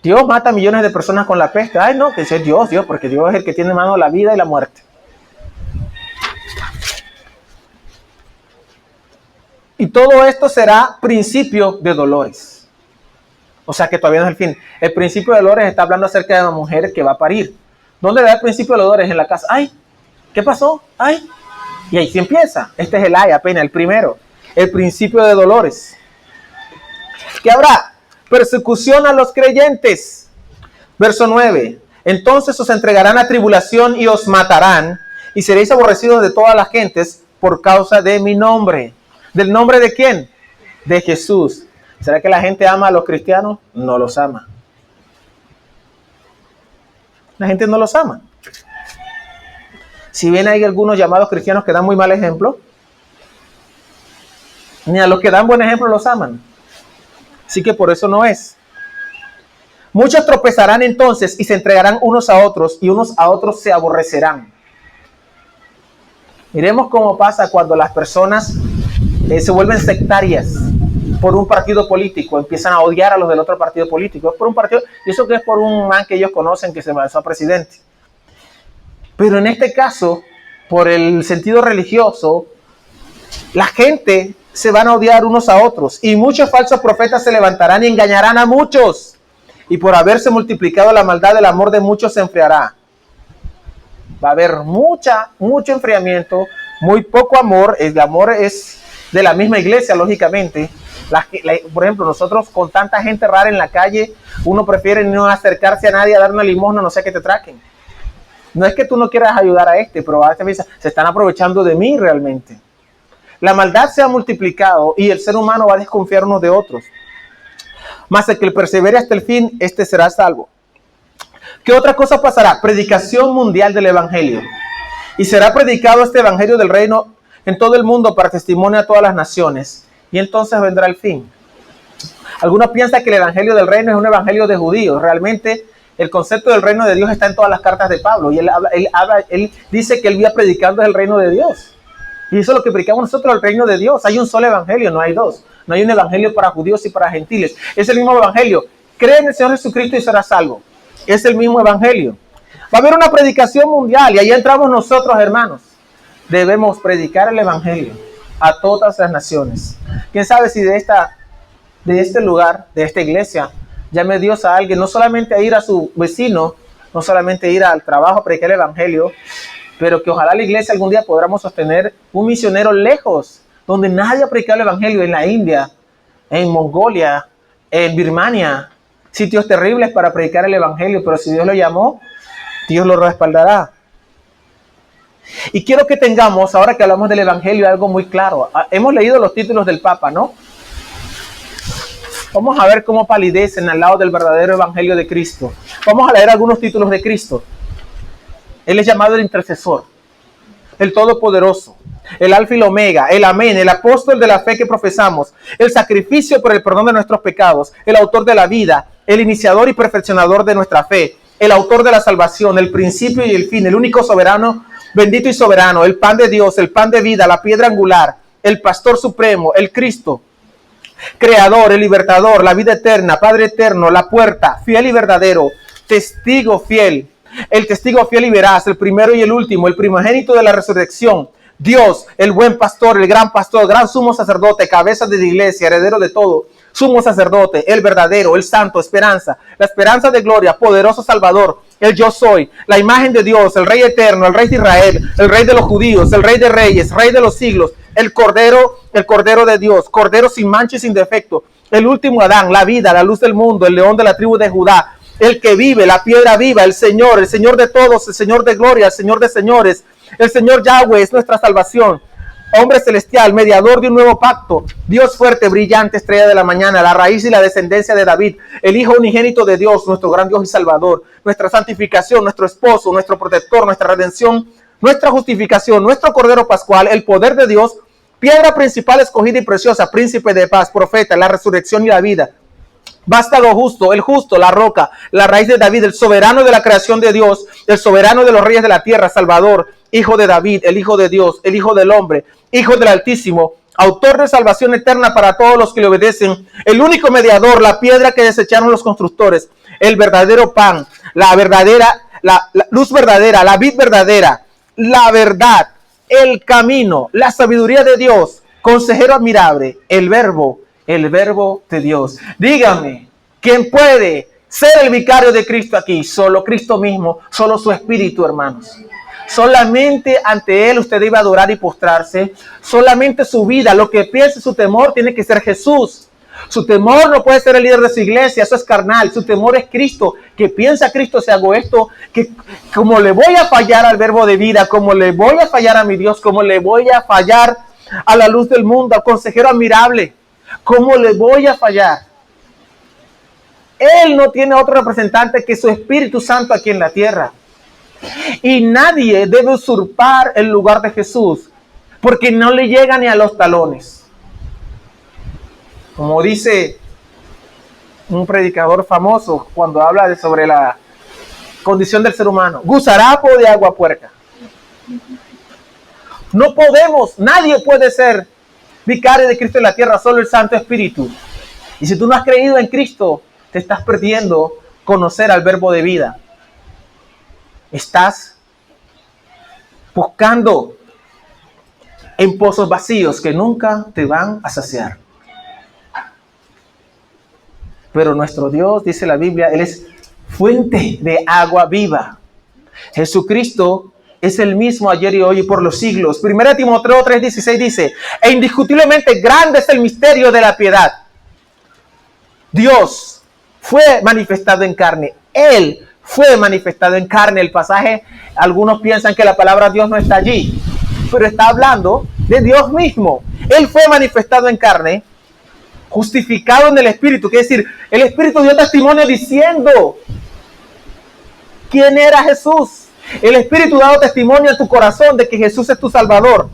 Dios mata a millones de personas con la peste. Ay, no, que es Dios, porque Dios es el que tiene en mano la vida y la muerte. Y todo esto será principio de dolores. O sea que todavía no es el fin. El principio de dolores está hablando acerca de una mujer que va a parir. ¿Dónde le da el principio de dolores? En la casa. Ay, ¿qué pasó? Ay. Y ahí sí empieza. Este es el ay, apenas, el primero. El principio de dolores. ¿Qué habrá? Persecución a los creyentes. Verso 9. Entonces os entregarán a tribulación y os matarán, y seréis aborrecidos de todas las gentes por causa de mi nombre. ¿Del nombre de quién? De Jesús. ¿Será que la gente ama a los cristianos? No los ama. La gente no los ama. Si bien hay algunos llamados cristianos que dan muy mal ejemplo, ni a los que dan buen ejemplo los aman. Así que por eso no es. Muchos tropezarán entonces y se entregarán unos a otros y unos a otros se aborrecerán. Miremos cómo pasa cuando las personas se vuelven sectarias por un partido político, empiezan a odiar a los del otro partido político. Es por un partido, y eso que es por un man que ellos conocen que se lanzó a presidente. Pero en este caso, por el sentido religioso, la gente se van a odiar unos a otros y muchos falsos profetas se levantarán y engañarán a muchos. Y por haberse multiplicado la maldad, el amor de muchos se enfriará. Va a haber mucho enfriamiento, muy poco amor. El amor es de la misma iglesia, lógicamente. Por ejemplo, nosotros con tanta gente rara en la calle, uno prefiere no acercarse a nadie a dar una limosna, no sea que te traquen. No es que tú no quieras ayudar a pero a veces se están aprovechando de mí realmente. La maldad se ha multiplicado y el ser humano va a desconfiar unos de otros. Mas el que persevere hasta el fin, este será salvo. ¿Qué otra cosa pasará? Predicación mundial del evangelio. Y será predicado este evangelio del reino en todo el mundo para testimonio a todas las naciones. Y entonces vendrá el fin. Algunos piensan que el evangelio del reino es un evangelio de judíos. Realmente el concepto del reino de Dios está en todas las cartas de Pablo. Y él dice que él iba predicando el reino de Dios. Y eso es lo que predicamos nosotros, el reino de Dios. Hay un solo evangelio, no hay dos. No hay un evangelio para judíos y para gentiles. Es el mismo evangelio. Cree en el Señor Jesucristo y serás salvo. Es el mismo evangelio. Va a haber una predicación mundial y ahí entramos nosotros, hermanos. Debemos predicar el evangelio a todas las naciones. ¿Quién sabe si de este lugar, de esta iglesia, llame Dios a alguien, no solamente a ir a su vecino, no solamente a ir al trabajo a predicar el evangelio, pero que ojalá la iglesia algún día podamos sostener un misionero lejos, donde nadie ha predicado el evangelio, en la India, en Mongolia, en Birmania, sitios terribles para predicar el evangelio, pero si Dios lo llamó, Dios lo respaldará. Y quiero que tengamos, ahora que hablamos del evangelio, algo muy claro. Hemos leído los títulos del Papa, ¿no? Vamos a ver cómo palidecen al lado del verdadero evangelio de Cristo. Vamos a leer algunos títulos de Cristo. Él es llamado el intercesor, el todopoderoso, el alfa y el omega, el amén, el apóstol de la fe que profesamos, el sacrificio por el perdón de nuestros pecados, el autor de la vida, el iniciador y perfeccionador de nuestra fe, el autor de la salvación, el principio y el fin, el único soberano, bendito y soberano, el pan de Dios, el pan de vida, la piedra angular, el pastor supremo, el Cristo, creador, el libertador, la vida eterna, Padre eterno, la puerta, fiel y verdadero, testigo fiel, el testigo fiel y veraz, el primero y el último, el primogénito de la resurrección, Dios, el buen pastor, el gran sumo sacerdote, cabeza de la iglesia, heredero de todo, sumo sacerdote, el verdadero, el santo, esperanza, la esperanza de gloria, poderoso salvador, el yo soy, la imagen de Dios, el rey eterno, el rey de Israel, el rey de los judíos, el rey de reyes, rey de los siglos, el cordero de Dios, cordero sin mancha y sin defecto, el último Adán, la vida, la luz del mundo, el león de la tribu de Judá, el que vive, la piedra viva, el Señor de todos, el Señor de gloria, el Señor de señores, el Señor Yahweh es nuestra salvación, hombre celestial, mediador de un nuevo pacto, Dios fuerte, brillante, estrella de la mañana, la raíz y la descendencia de David, el Hijo unigénito de Dios, nuestro gran Dios y Salvador, nuestra santificación, nuestro esposo, nuestro protector, nuestra redención, nuestra justificación, nuestro Cordero Pascual, el poder de Dios, piedra principal escogida y preciosa, príncipe de paz, profeta, la resurrección y la vida, vástago justo, el justo, la roca, la raíz de David, el soberano de la creación de Dios, el soberano de los reyes de la tierra, Salvador, Hijo de David, el Hijo de Dios, el Hijo del hombre, Hijo del Altísimo, autor de salvación eterna para todos los que le obedecen, el único mediador, la piedra que desecharon los constructores, el verdadero pan, la luz verdadera, la vid verdadera, la verdad, el camino, la sabiduría de Dios, consejero admirable, el verbo de Dios. Dígame, ¿quién puede ser el vicario de Cristo aquí? Solo Cristo mismo, solo su Espíritu, hermanos. Solamente ante Él usted debe adorar y postrarse. Solamente su vida, lo que piense, su temor tiene que ser Jesús. Su temor no puede ser el líder de su iglesia, eso es carnal. Su temor es Cristo. Que piensa Cristo si hago esto, que como le voy a fallar al verbo de vida, como le voy a fallar a mi Dios, como le voy a fallar a la luz del mundo, al consejero admirable, ¿cómo le voy a fallar? Él no tiene otro representante que su Espíritu Santo aquí en la tierra. Y nadie debe usurpar el lugar de Jesús, porque no le llega ni a los talones. Como dice un predicador famoso cuando habla sobre la condición del ser humano, gusarapo de agua puerca. No podemos, nadie puede ser vicario de Cristo en la tierra, solo el Santo Espíritu. Y si tú no has creído en Cristo, te estás perdiendo conocer al verbo de vida. Estás buscando en pozos vacíos que nunca te van a saciar. Pero nuestro Dios, dice la Biblia, Él es fuente de agua viva. Jesucristo es el mismo ayer y hoy y por los siglos. 1 Timoteo 3:16 dice, e indiscutiblemente grande es el misterio de la piedad. Dios fue manifestado en carne. Él fue manifestado en carne. El pasaje, algunos piensan que la palabra Dios no está allí, pero está hablando de Dios mismo. Él fue manifestado en carne, justificado en el Espíritu. Quiere decir, el Espíritu dio testimonio diciendo quién era Jesús. El Espíritu dado testimonio en tu corazón de que Jesús es tu Salvador.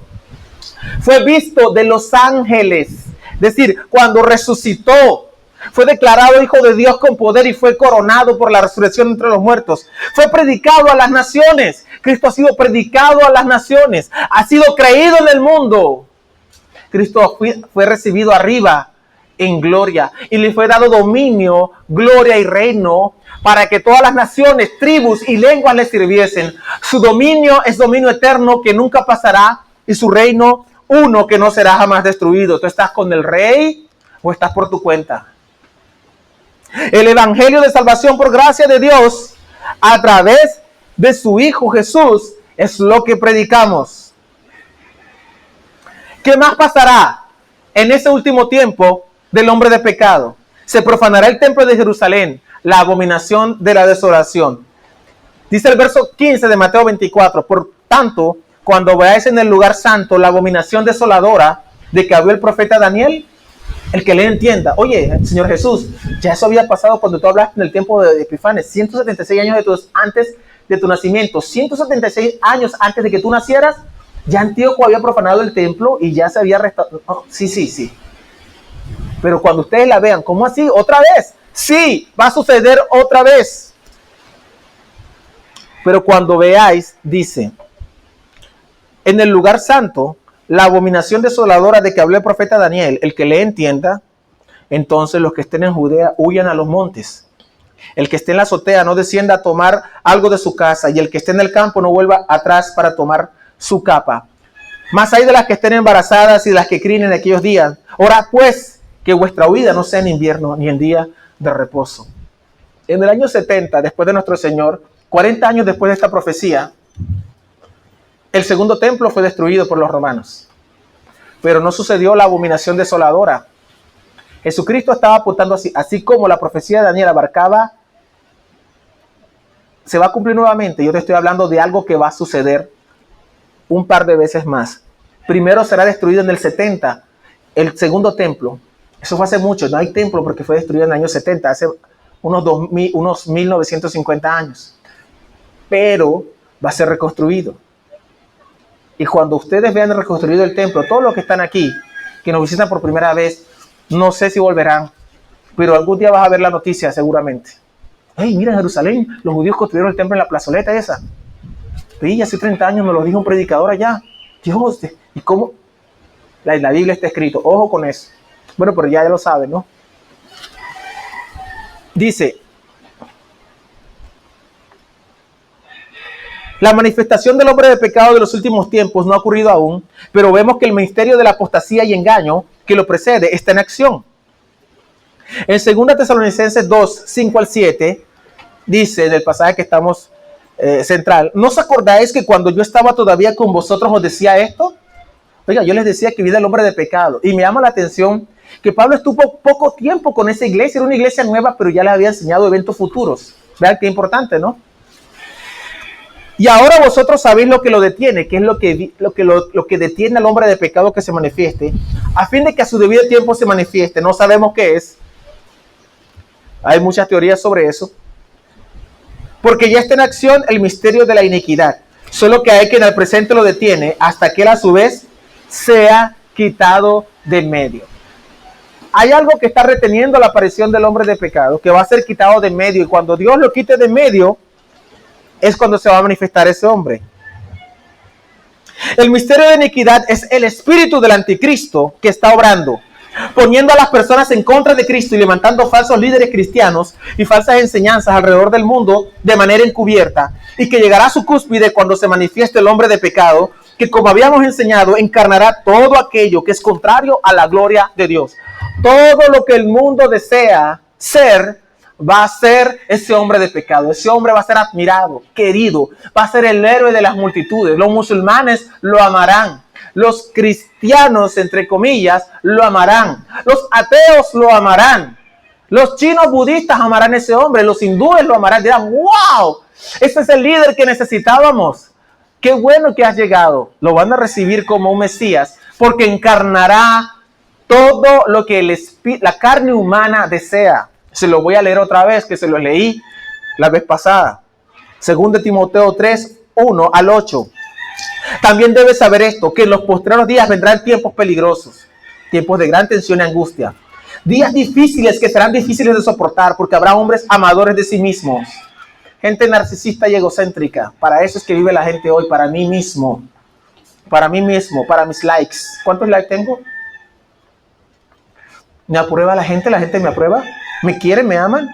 Fue visto de los ángeles. Es decir, cuando resucitó, fue declarado Hijo de Dios con poder y fue coronado por la resurrección entre los muertos. Fue predicado a las naciones. Cristo ha sido predicado a las naciones. Ha sido creído en el mundo. Cristo fue recibido arriba en gloria y le fue dado dominio, gloria y reino para que todas las naciones, tribus y lenguas le sirviesen. Su dominio es dominio eterno que nunca pasará y su reino uno que no será jamás destruido. ¿Tú estás con el rey o estás por tu cuenta? El evangelio de salvación por gracia de Dios a través de su Hijo Jesús es lo que predicamos. ¿Qué más pasará en ese último tiempo del hombre de pecado? Se profanará el templo de Jerusalén, la abominación de la desolación. Dice el verso 15 de Mateo 24, por tanto, cuando veáis en el lugar santo la abominación desoladora de que habló el profeta Daniel, el que le entienda. Oye, Señor Jesús, ya eso había pasado cuando tú hablaste en el tiempo de Epifanes, 176 años antes de tu nacimiento, 176 años antes de que tú nacieras, ya Antíoco había profanado el templo y ya se había restaurado. Oh, sí. Pero cuando ustedes la vean, ¿cómo así? ¿Otra vez? Sí, va a suceder otra vez. Pero cuando veáis, dice, en el lugar santo, la abominación desoladora de que habló el profeta Daniel, el que le entienda, entonces los que estén en Judea huyan a los montes. El que esté en la azotea no descienda a tomar algo de su casa, y el que esté en el campo no vuelva atrás para tomar su capa. Más hay de las que estén embarazadas y de las que críen en aquellos días. Orad pues que vuestra huida no sea en invierno ni en día de reposo. En el año 70, después de nuestro Señor, 40 años después de esta profecía, el segundo templo fue destruido por los romanos. Pero no sucedió la abominación desoladora. Jesucristo estaba apuntando así como la profecía de Daniel abarcaba, se va a cumplir nuevamente. Yo te estoy hablando de algo que va a suceder un par de veces más. Primero será destruido en el 70, el segundo templo. Eso fue hace mucho, no hay templo porque fue destruido en el año 70, hace unos 1950 años. Pero va a ser reconstruido. Y cuando ustedes vean reconstruido el templo, todos los que están aquí, que nos visitan por primera vez, no sé si volverán, pero algún día vas a ver la noticia seguramente. Hey, mira en Jerusalén, los judíos construyeron el templo en la plazoleta esa. Sí, hace 30 años me lo dijo un predicador allá. Dios, ¿y cómo? La Biblia está escrito, ojo con eso. Bueno, pero ya lo saben, ¿no? Dice, la manifestación del hombre de pecado de los últimos tiempos no ha ocurrido aún, pero vemos que el misterio de la apostasía y engaño que lo precede está en acción. En 2 Tesalonicenses 2, 5 al 7, dice en el pasaje que estamos central, ¿no os acordáis que cuando yo estaba todavía con vosotros os decía esto? Oiga, yo les decía que vida el hombre de pecado. Y me llama la atención que Pablo estuvo poco tiempo con esa iglesia, era una iglesia nueva, pero ya le había enseñado eventos futuros. Vean qué importante, ¿no? Y ahora vosotros sabéis lo que lo detiene, que es lo que detiene al hombre de pecado que se manifieste, a fin de que a su debido tiempo se manifieste. No sabemos qué es. Hay muchas teorías sobre eso. Porque ya está en acción el misterio de la iniquidad. Solo que hay quien al presente lo detiene hasta que él a su vez sea quitado de medio. Hay algo que está reteniendo la aparición del hombre de pecado, que va a ser quitado de medio. Y cuando Dios lo quite de medio, es cuando se va a manifestar ese hombre. El misterio de iniquidad es el espíritu del anticristo que está obrando, poniendo a las personas en contra de Cristo y levantando falsos líderes cristianos y falsas enseñanzas alrededor del mundo de manera encubierta, y que llegará a su cúspide cuando se manifieste el hombre de pecado, que como habíamos enseñado, encarnará todo aquello que es contrario a la gloria de Dios. Todo lo que el mundo desea ser, va a ser ese hombre de pecado. Ese hombre va a ser admirado, querido, va a ser el héroe de las multitudes. Los musulmanes lo amarán. Los cristianos, entre comillas, lo amarán. Los ateos lo amarán. Los chinos budistas amarán a ese hombre, los hindúes lo amarán, dirán, wow, ese es el líder que necesitábamos. Qué bueno que has llegado. Lo van a recibir como un Mesías, porque encarnará todo lo que la carne humana desea. Se lo voy a leer otra vez, que se lo leí la vez pasada. 2 Timoteo 3, 1 al 8. También debes saber esto, que en los postreros días vendrán tiempos peligrosos, tiempos de gran tensión y angustia. Días difíciles que serán difíciles de soportar, porque habrá hombres amadores de sí mismos. Gente narcisista y egocéntrica. Para eso es que vive la gente hoy, para mí mismo. Para mí mismo, para mis likes. ¿Cuántos likes tengo? ¿Me aprueba la gente? ¿La gente me aprueba? ¿Me quieren? ¿Me aman?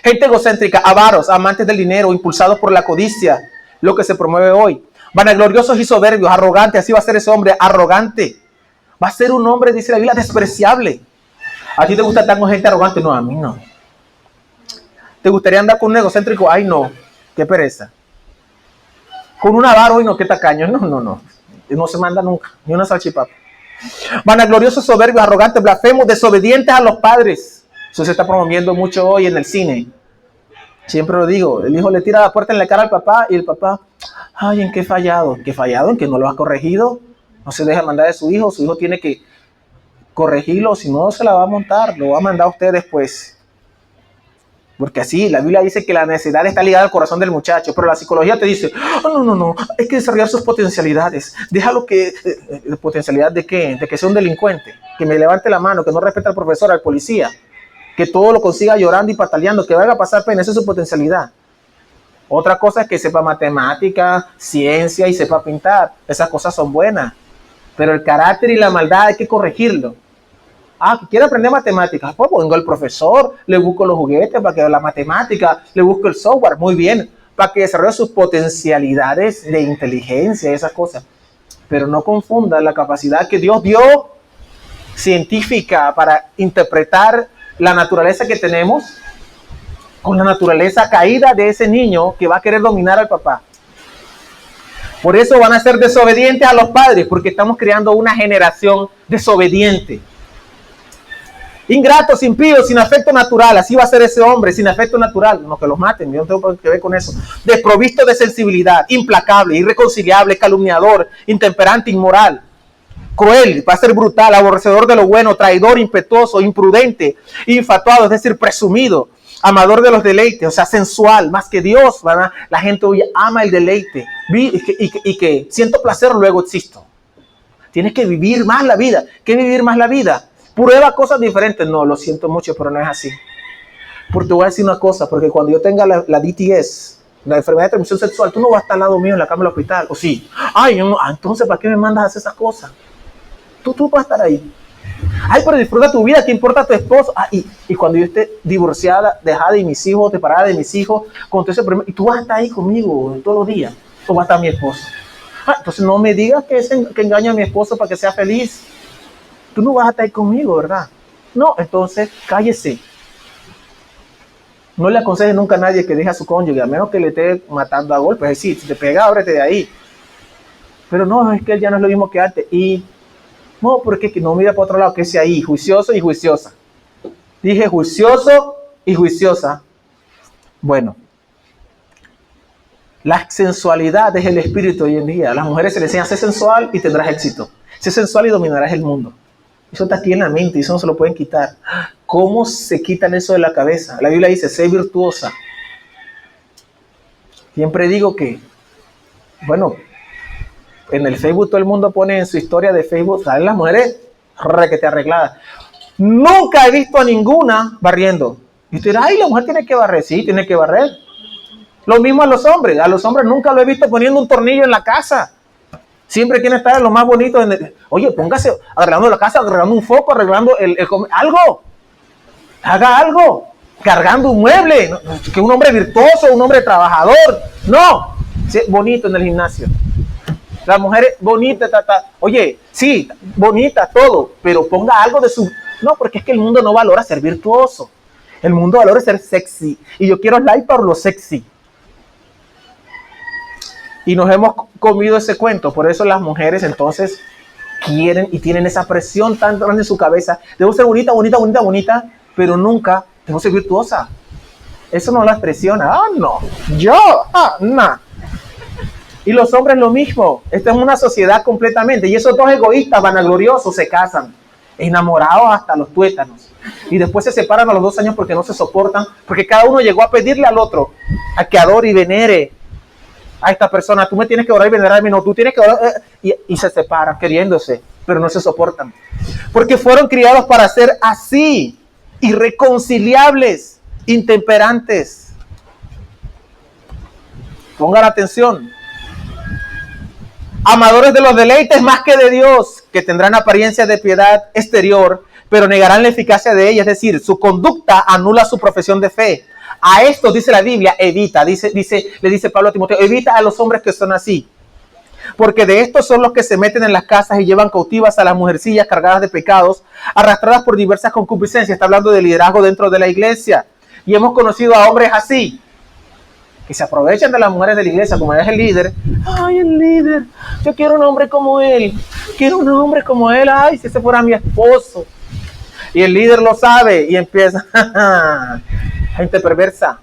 Gente egocéntrica, avaros, amantes del dinero, impulsados por la codicia, lo que se promueve hoy. Vanagloriosos y soberbios, arrogantes, así va a ser ese hombre, arrogante. Va a ser un hombre, dice la Biblia, despreciable. ¿A ti te gusta estar con gente arrogante? No, a mí no. ¿Te gustaría andar con un egocéntrico? Ay, no, qué pereza. Con un avaro, ay, no, qué tacaño. No. No se manda nunca, ni una salchipapa. Vanagloriosos, soberbios, arrogantes, blasfemos, desobedientes a los padres. Eso se está promoviendo mucho hoy en el cine. Siempre lo digo, el hijo le tira la puerta en la cara al papá y el papá, ay, ¿en qué he fallado? ¿En qué he fallado? ¿En que no lo ha corregido? No se deja mandar de su hijo tiene que corregirlo, si no se la va a montar, lo va a mandar a usted después. Porque así, la Biblia dice que la necesidad está ligada al corazón del muchacho, pero la psicología te dice, oh, no, hay que desarrollar sus potencialidades. Déjalo que, ¿potencialidad de qué? De que sea un delincuente, que me levante la mano, que no respete al profesor, al policía, que todo lo consiga llorando y pataleando, que vaya a pasar pena, esa es su potencialidad. Otra cosa es que sepa matemática, ciencia y sepa pintar, esas cosas son buenas, pero el carácter y la maldad hay que corregirlo. Ah, quiere aprender matemáticas, pues vengo al profesor, le busco los juguetes para que vea la matemática, le busco el software, muy bien, para que desarrolle sus potencialidades de inteligencia, esas cosas. Pero no confunda la capacidad que Dios dio científica para interpretar la naturaleza que tenemos con la naturaleza caída de ese niño que va a querer dominar al papá. Por eso van a ser desobedientes a los padres, porque estamos creando una generación desobediente. Ingratos, impíos, sin afecto natural. Así va a ser ese hombre, sin afecto natural. No, que los maten, yo no tengo que ver con eso. Desprovisto de sensibilidad, implacable, irreconciliable, calumniador, intemperante, inmoral, cruel, va a ser brutal, aborrecedor de lo bueno, traidor, impetuoso, imprudente, infatuado, es decir, presumido, amador de los deleites, o sea, sensual, más que Dios, ¿verdad? La gente hoy ama el deleite y que siento placer, luego existo. Tienes que vivir más la vida. ¿Qué vivir más la vida? Prueba cosas diferentes. No, lo siento mucho, pero no es así. Porque te voy a decir una cosa, porque cuando yo tenga la DTS, la enfermedad de transmisión sexual, tú no vas a estar al lado mío en la cama del hospital, ¿o sí? Ay, no, entonces, ¿para qué me mandas a hacer esas cosas? Tú vas a estar ahí. Ay, pero disfruta tu vida, ¿qué importa tu esposo? Ah, y cuando yo esté divorciada, dejada de mis hijos, separada de mis hijos, con todo ese problema, y tú vas a estar ahí conmigo todos los días, o va a estar mi esposo. Ah, entonces no me digas que engaño a mi esposo para que sea feliz. Tú no vas a estar ahí conmigo, ¿verdad? No, entonces cállese. No le aconseje nunca a nadie que deje a su cónyuge, a menos que le esté matando a golpes. Es decir, si te pega, ábrete de ahí. Pero no, es que él ya no es lo mismo que antes. Y no, porque no mira para otro lado, que sea ahí, juicioso y juiciosa. Dije juicioso y juiciosa. Bueno, la sensualidad es el espíritu hoy en día. A las mujeres se les enseña a ser sensual y tendrás éxito. Sé sensual y dominarás el mundo. Eso está aquí en la mente y eso no se lo pueden quitar. ¿Cómo se quitan eso de la cabeza? La Biblia dice, sé virtuosa. Siempre digo que, bueno, en el Facebook todo el mundo pone en su historia de Facebook, ¿saben las mujeres? Requete arregladas. Nunca he visto a ninguna barriendo. Y usted dirá, ay, la mujer tiene que barrer. Sí, tiene que barrer. Lo mismo a los hombres. A los hombres nunca lo he visto poniendo un tornillo en la casa. Siempre quieren estar en lo más bonito. Oye, póngase arreglando la casa, arreglando un foco, arreglando algo. Haga algo. Cargando un mueble. Que un hombre virtuoso, un hombre trabajador. No. Sí, bonito en el gimnasio. La mujer bonita, oye, sí, bonita, todo, pero ponga algo de su... No, porque es que el mundo no valora ser virtuoso. El mundo valora ser sexy. Y yo quiero like por lo sexy. Y nos hemos comido ese cuento. Por eso las mujeres entonces quieren y tienen esa presión tan grande en su cabeza. Debo ser bonita, bonita, bonita, bonita. pero nunca tengo que ser virtuosa. Eso no las presiona. No, yo, no. Y los hombres lo mismo. Esta es una sociedad completamente. Y esos dos egoístas vanagloriosos se casan, enamorados hasta los tuétanos. Y después se separan a los 2 años porque no se soportan, porque cada uno llegó a pedirle al otro a que adore y venere a esta persona. Tú me tienes que orar y venerarme, no, tú tienes que orar. Y se separan queriéndose, pero no se soportan. Porque fueron criados para ser así, irreconciliables, intemperantes. Pongan atención. Amadores de los deleites más que de Dios, que tendrán apariencia de piedad exterior, pero negarán la eficacia de ella, es decir, su conducta anula su profesión de fe. A esto dice la Biblia, evita, le dice Pablo a Timoteo, evita a los hombres que son así, porque de estos son los que se meten en las casas y llevan cautivas a las mujercillas cargadas de pecados, arrastradas por diversas concupiscencias. Está hablando de liderazgo dentro de la iglesia, y hemos conocido a hombres así, que se aprovechan de las mujeres de la iglesia, como es el líder. Ay, el líder, yo quiero un hombre como él, ay, si ese fuera mi esposo. Y el líder lo sabe y empieza, gente perversa.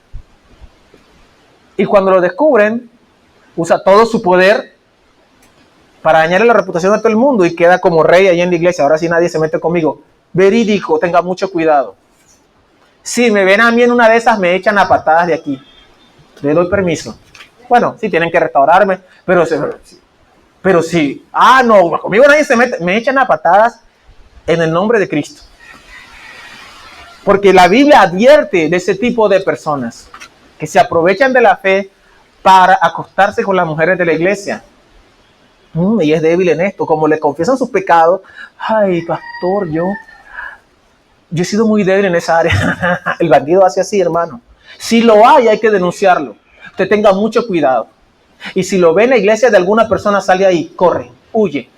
Y cuando lo descubren, usa todo su poder para dañarle la reputación de todo el mundo y queda como rey ahí en la iglesia. Ahora sí nadie se mete conmigo. Verídico, tenga mucho cuidado. Si me ven a mí en una de esas, me echan a patadas de aquí. Le doy permiso. Bueno, sí tienen que restaurarme, pero sí. No, conmigo nadie se mete. Me echan a patadas en el nombre de Cristo. Porque la Biblia advierte de ese tipo de personas que se aprovechan de la fe para acostarse con las mujeres de la iglesia. Y es débil en esto, como le confiesan sus pecados. Ay, pastor, yo he sido muy débil en esa área. El bandido hace así, hermano. Si lo hay que denunciarlo. Usted tenga mucho cuidado. Y si lo ve en la iglesia de alguna persona, sale ahí, corre, huye.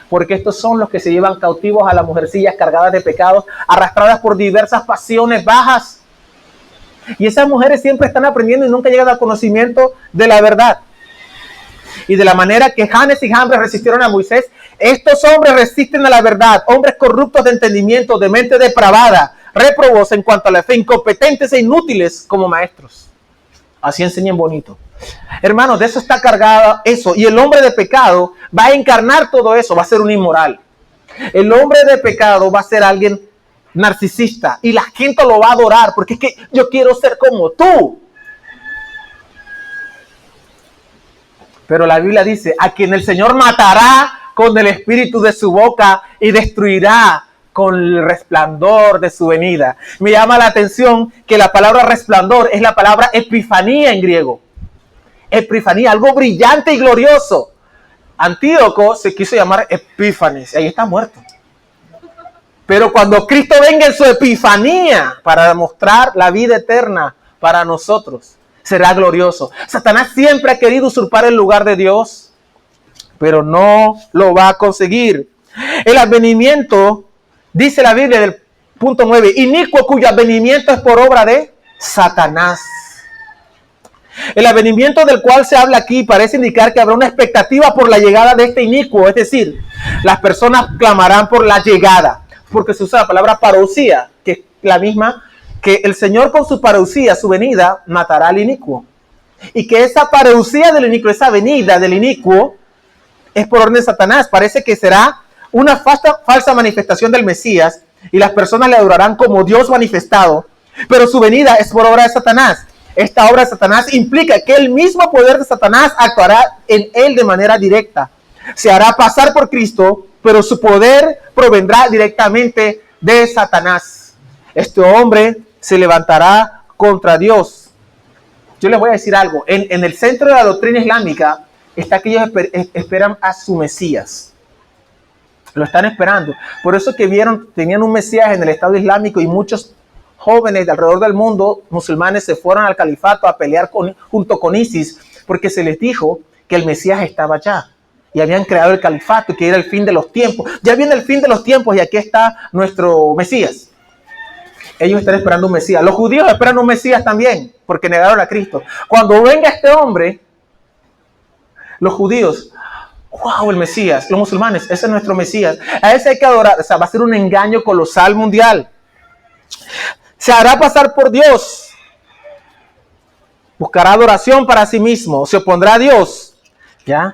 Porque estos son los que se llevan cautivos a las mujercillas cargadas de pecados, arrastradas por diversas pasiones bajas. Y esas mujeres siempre están aprendiendo y nunca llegan al conocimiento de la verdad. Y de la manera que Janes y Jambres resistieron a Moisés, estos hombres resisten a la verdad, hombres corruptos de entendimiento, de mente depravada, réprobos en cuanto a la fe, incompetentes e inútiles como maestros. Así enseñan bonito. Hermanos, de eso está cargado eso. Y el hombre de pecado va a encarnar todo eso, va a ser un inmoral. El hombre de pecado va a ser alguien narcisista y la gente lo va a adorar porque es que yo quiero ser como tú. Pero la Biblia dice, a quien el Señor matará con el espíritu de su boca y destruirá con el resplandor de su venida. Me llama la atención que la palabra resplandor es la palabra epifanía en griego. Epifanía, algo brillante y glorioso. Antíoco se quiso llamar Epífanes, y ahí está muerto. Pero cuando Cristo venga en su epifanía para demostrar la vida eterna para nosotros, será glorioso. Satanás siempre ha querido usurpar el lugar de Dios, pero no lo va a conseguir. El advenimiento, dice la Biblia del punto 9, inicuo cuyo advenimiento es por obra de Satanás. El advenimiento del cual se habla aquí parece indicar que habrá una expectativa por la llegada de este inicuo, es decir, las personas clamarán por la llegada, porque se usa la palabra parousia, que es la misma que el Señor con su parousia, su venida, matará al inicuo. Y que esa parousia del inicuo, esa venida del inicuo, es por orden de Satanás. Parece que será una falsa manifestación del Mesías y las personas le adorarán como Dios manifestado, pero su venida es por obra de Satanás. Esta obra de Satanás implica que el mismo poder de Satanás actuará en él de manera directa. Se hará pasar por Cristo, pero su poder provendrá directamente de Satanás. Este hombre se levantará contra Dios. Yo les voy a decir algo. En el centro de la doctrina islámica está que ellos esperan a su Mesías. Lo están esperando. Por eso que tenían un Mesías en el Estado Islámico y muchos jóvenes de alrededor del mundo, musulmanes, se fueron al califato a pelear junto con ISIS porque se les dijo que el Mesías estaba allá. Y habían creado el califato, que era el fin de los tiempos. Ya viene el fin de los tiempos y aquí está nuestro Mesías. Ellos están esperando un Mesías. Los judíos esperan un Mesías también, porque negaron a Cristo. Cuando venga este hombre, los judíos, wow, el Mesías. Los musulmanes, ese es nuestro Mesías. A ese hay que adorar. O sea, va a ser un engaño colosal mundial. Se hará pasar por Dios. Buscará adoración para sí mismo. Se opondrá a Dios. ¿Ya?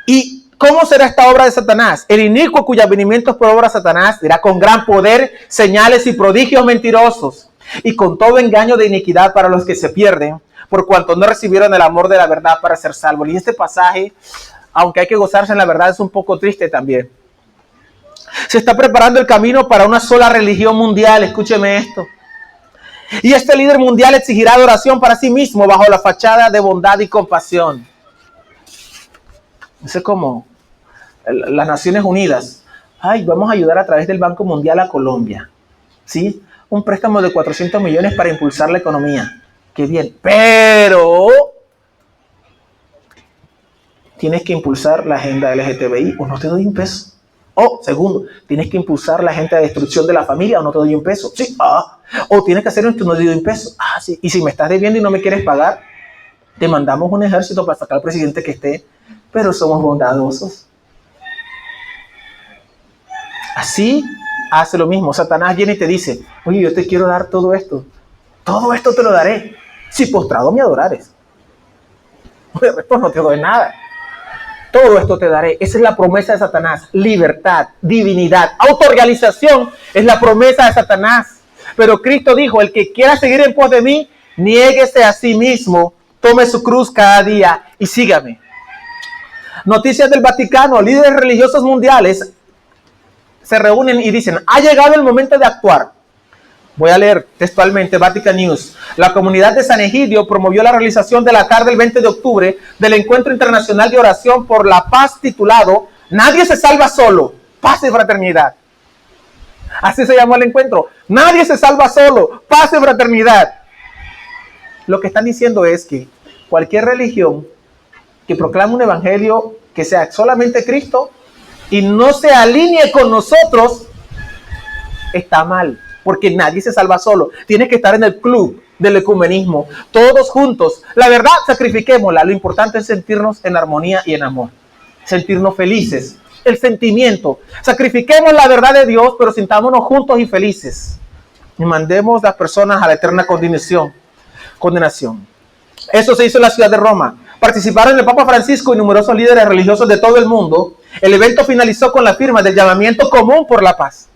¿Y cómo será esta obra de Satanás? El inicuo cuyo avenimiento es por obra de Satanás dirá con gran poder, señales y prodigios mentirosos, y con todo engaño de iniquidad para los que se pierden, por cuanto no recibieron el amor de la verdad para ser salvos. Y este pasaje, aunque hay que gozarse en la verdad, es un poco triste también. Se está preparando el camino para una sola religión mundial. Escúcheme esto. Y este líder mundial exigirá adoración para sí mismo bajo la fachada de bondad y compasión. Es como las Naciones Unidas. Ay, vamos a ayudar a través del Banco Mundial a Colombia. ¿Sí? Un préstamo de 400 millones para impulsar la economía. Qué bien. Pero tienes que impulsar la agenda LGTBI o no te doy un peso. O, segundo, tienes que impulsar la agenda de destrucción de la familia o no te doy un peso. Sí, o tienes que hacer esto y no te doy un peso. Sí. Y si me estás debiendo y no me quieres pagar, te mandamos un ejército para sacar al presidente que esté. Pero somos bondadosos. Así hace lo mismo. Satanás viene y te dice, oye, yo te quiero dar todo esto. Todo esto te lo daré si postrado me adorares. De resto no te doy nada. Todo esto te daré. Esa es la promesa de Satanás. Libertad, divinidad, autorrealización es la promesa de Satanás. Pero Cristo dijo, el que quiera seguir en pos de mí, niéguese a sí mismo, tome su cruz cada día y sígame. Noticias del Vaticano. Líderes religiosos mundiales se reúnen y dicen, ha llegado el momento de actuar. Voy a leer textualmente Vatican News. La comunidad de San Egidio promovió la realización de la tarde del 20 de octubre del Encuentro Internacional de Oración por la Paz titulado Nadie se salva solo, paz y fraternidad. Así se llamó el encuentro. Nadie se salva solo, paz y fraternidad. Lo que están diciendo es que cualquier religión que proclame un evangelio que sea solamente Cristo y no se alinee con nosotros, está mal. Porque nadie se salva solo. Tienes que estar en el club del ecumenismo. Todos juntos. La verdad, sacrifiquémosla. Lo importante es sentirnos en armonía y en amor. Sentirnos felices. El sentimiento. Sacrifiquemos la verdad de Dios, pero sintámonos juntos y felices. Y mandemos las personas a la eterna condenación. Eso se hizo en la ciudad de Roma. Participaron el Papa Francisco y numerosos líderes religiosos de todo el mundo. El evento finalizó con la firma del llamamiento común por la paz.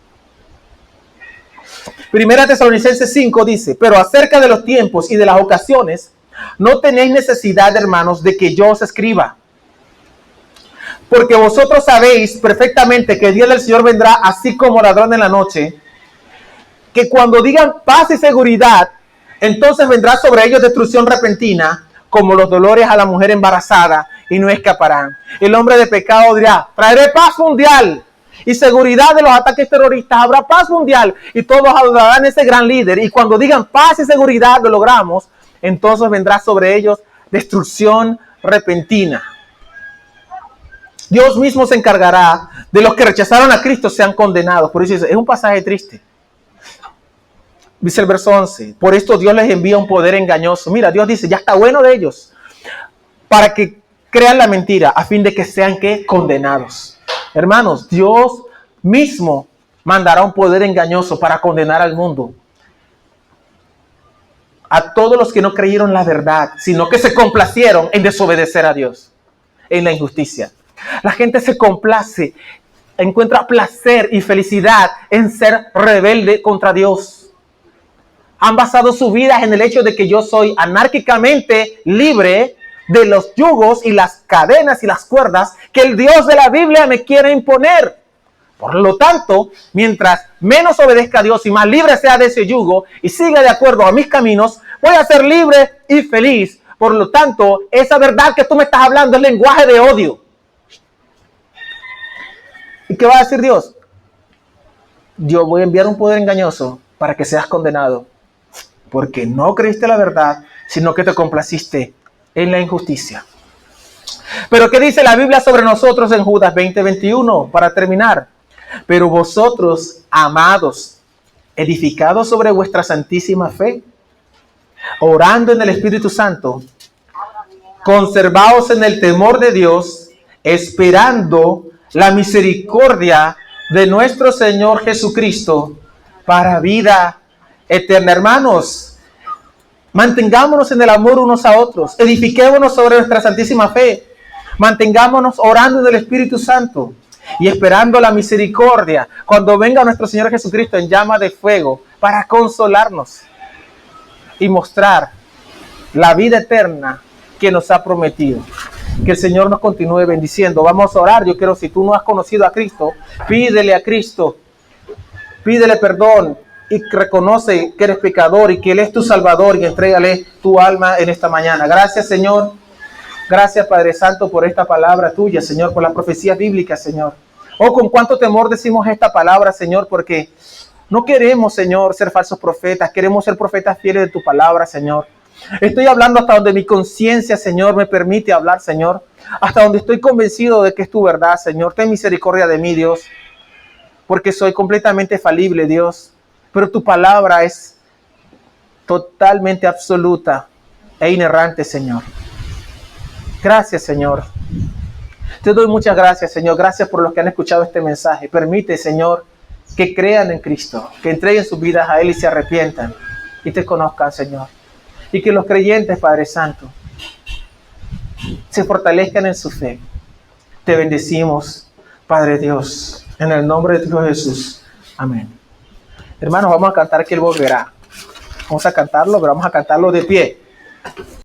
Primera Tesalonicenses 5 dice, pero acerca de los tiempos y de las ocasiones, no tenéis necesidad, hermanos, de que yo os escriba. Porque vosotros sabéis perfectamente que el día del Señor vendrá así como ladrón en la noche, que cuando digan paz y seguridad, entonces vendrá sobre ellos destrucción repentina, como los dolores a la mujer embarazada, y no escaparán. El hombre de pecado dirá, traeré paz mundial y seguridad de los ataques terroristas, habrá paz mundial y todos adorarán a ese gran líder. Y cuando digan paz y seguridad lo logramos, entonces vendrá sobre ellos destrucción repentina. Dios mismo se encargará de los que rechazaron a Cristo sean condenados. Por eso es un pasaje triste. Dice el verso 11, por esto Dios les envía un poder engañoso. Mira, Dios dice, ya está bueno de ellos, para que crean la mentira, a fin de que sean ¿qué? Condenados. Hermanos, Dios mismo mandará un poder engañoso para condenar al mundo. A todos los que no creyeron la verdad, sino que se complacieron en desobedecer a Dios, en la injusticia. La gente se complace, encuentra placer y felicidad en ser rebelde contra Dios. Han basado su vida en el hecho de que yo soy anárquicamente libre de los yugos y las cadenas y las cuerdas que el Dios de la Biblia me quiere imponer. Por lo tanto, mientras menos obedezca a Dios y más libre sea de ese yugo y siga de acuerdo a mis caminos, voy a ser libre y feliz. Por lo tanto, esa verdad que tú me estás hablando es lenguaje de odio. ¿Y qué va a decir Dios? Yo voy a enviar un poder engañoso para que seas condenado, porque no creíste la verdad, sino que te complaciste en la injusticia. Pero ¿qué dice la Biblia sobre nosotros en Judas 20:21? Para terminar. Pero vosotros, amados, edificados sobre vuestra santísima fe, orando en el Espíritu Santo, conservaos en el temor de Dios, esperando la misericordia de nuestro Señor Jesucristo para vida eterna. Hermanos, mantengámonos en el amor unos a otros. Edifiquémonos sobre nuestra santísima fe. Mantengámonos orando en el Espíritu Santo y esperando la misericordia cuando venga nuestro Señor Jesucristo en llama de fuego para consolarnos y mostrar la vida eterna que nos ha prometido. Que el Señor nos continúe bendiciendo. Vamos a orar. Yo quiero, si tú no has conocido a Cristo, pídele a Cristo, pídele perdón y reconoce que eres pecador y que Él es tu Salvador, y entrégale tu alma en esta mañana. Gracias, Señor. Gracias, Padre Santo, por esta palabra tuya, Señor, por las profecías bíblicas, Señor. Oh, con cuánto temor decimos esta palabra, Señor, porque no queremos, Señor, ser falsos profetas. Queremos ser profetas fieles de tu palabra, Señor. Estoy hablando hasta donde mi conciencia, Señor, me permite hablar, Señor. Hasta donde estoy convencido de que es tu verdad, Señor. Ten misericordia de mí, Dios, porque soy completamente falible, Dios. Pero tu palabra es totalmente absoluta e inerrante, Señor. Gracias, Señor. Te doy muchas gracias, Señor. Gracias por los que han escuchado este mensaje. Permite, Señor, que crean en Cristo, que entreguen sus vidas a Él y se arrepientan y te conozcan, Señor. Y que los creyentes, Padre Santo, se fortalezcan en su fe. Te bendecimos, Padre Dios, en el nombre de Dios Jesús. Amén. Hermanos, vamos a cantar que Él volverá. Vamos a cantarlo, pero vamos a cantarlo de pie.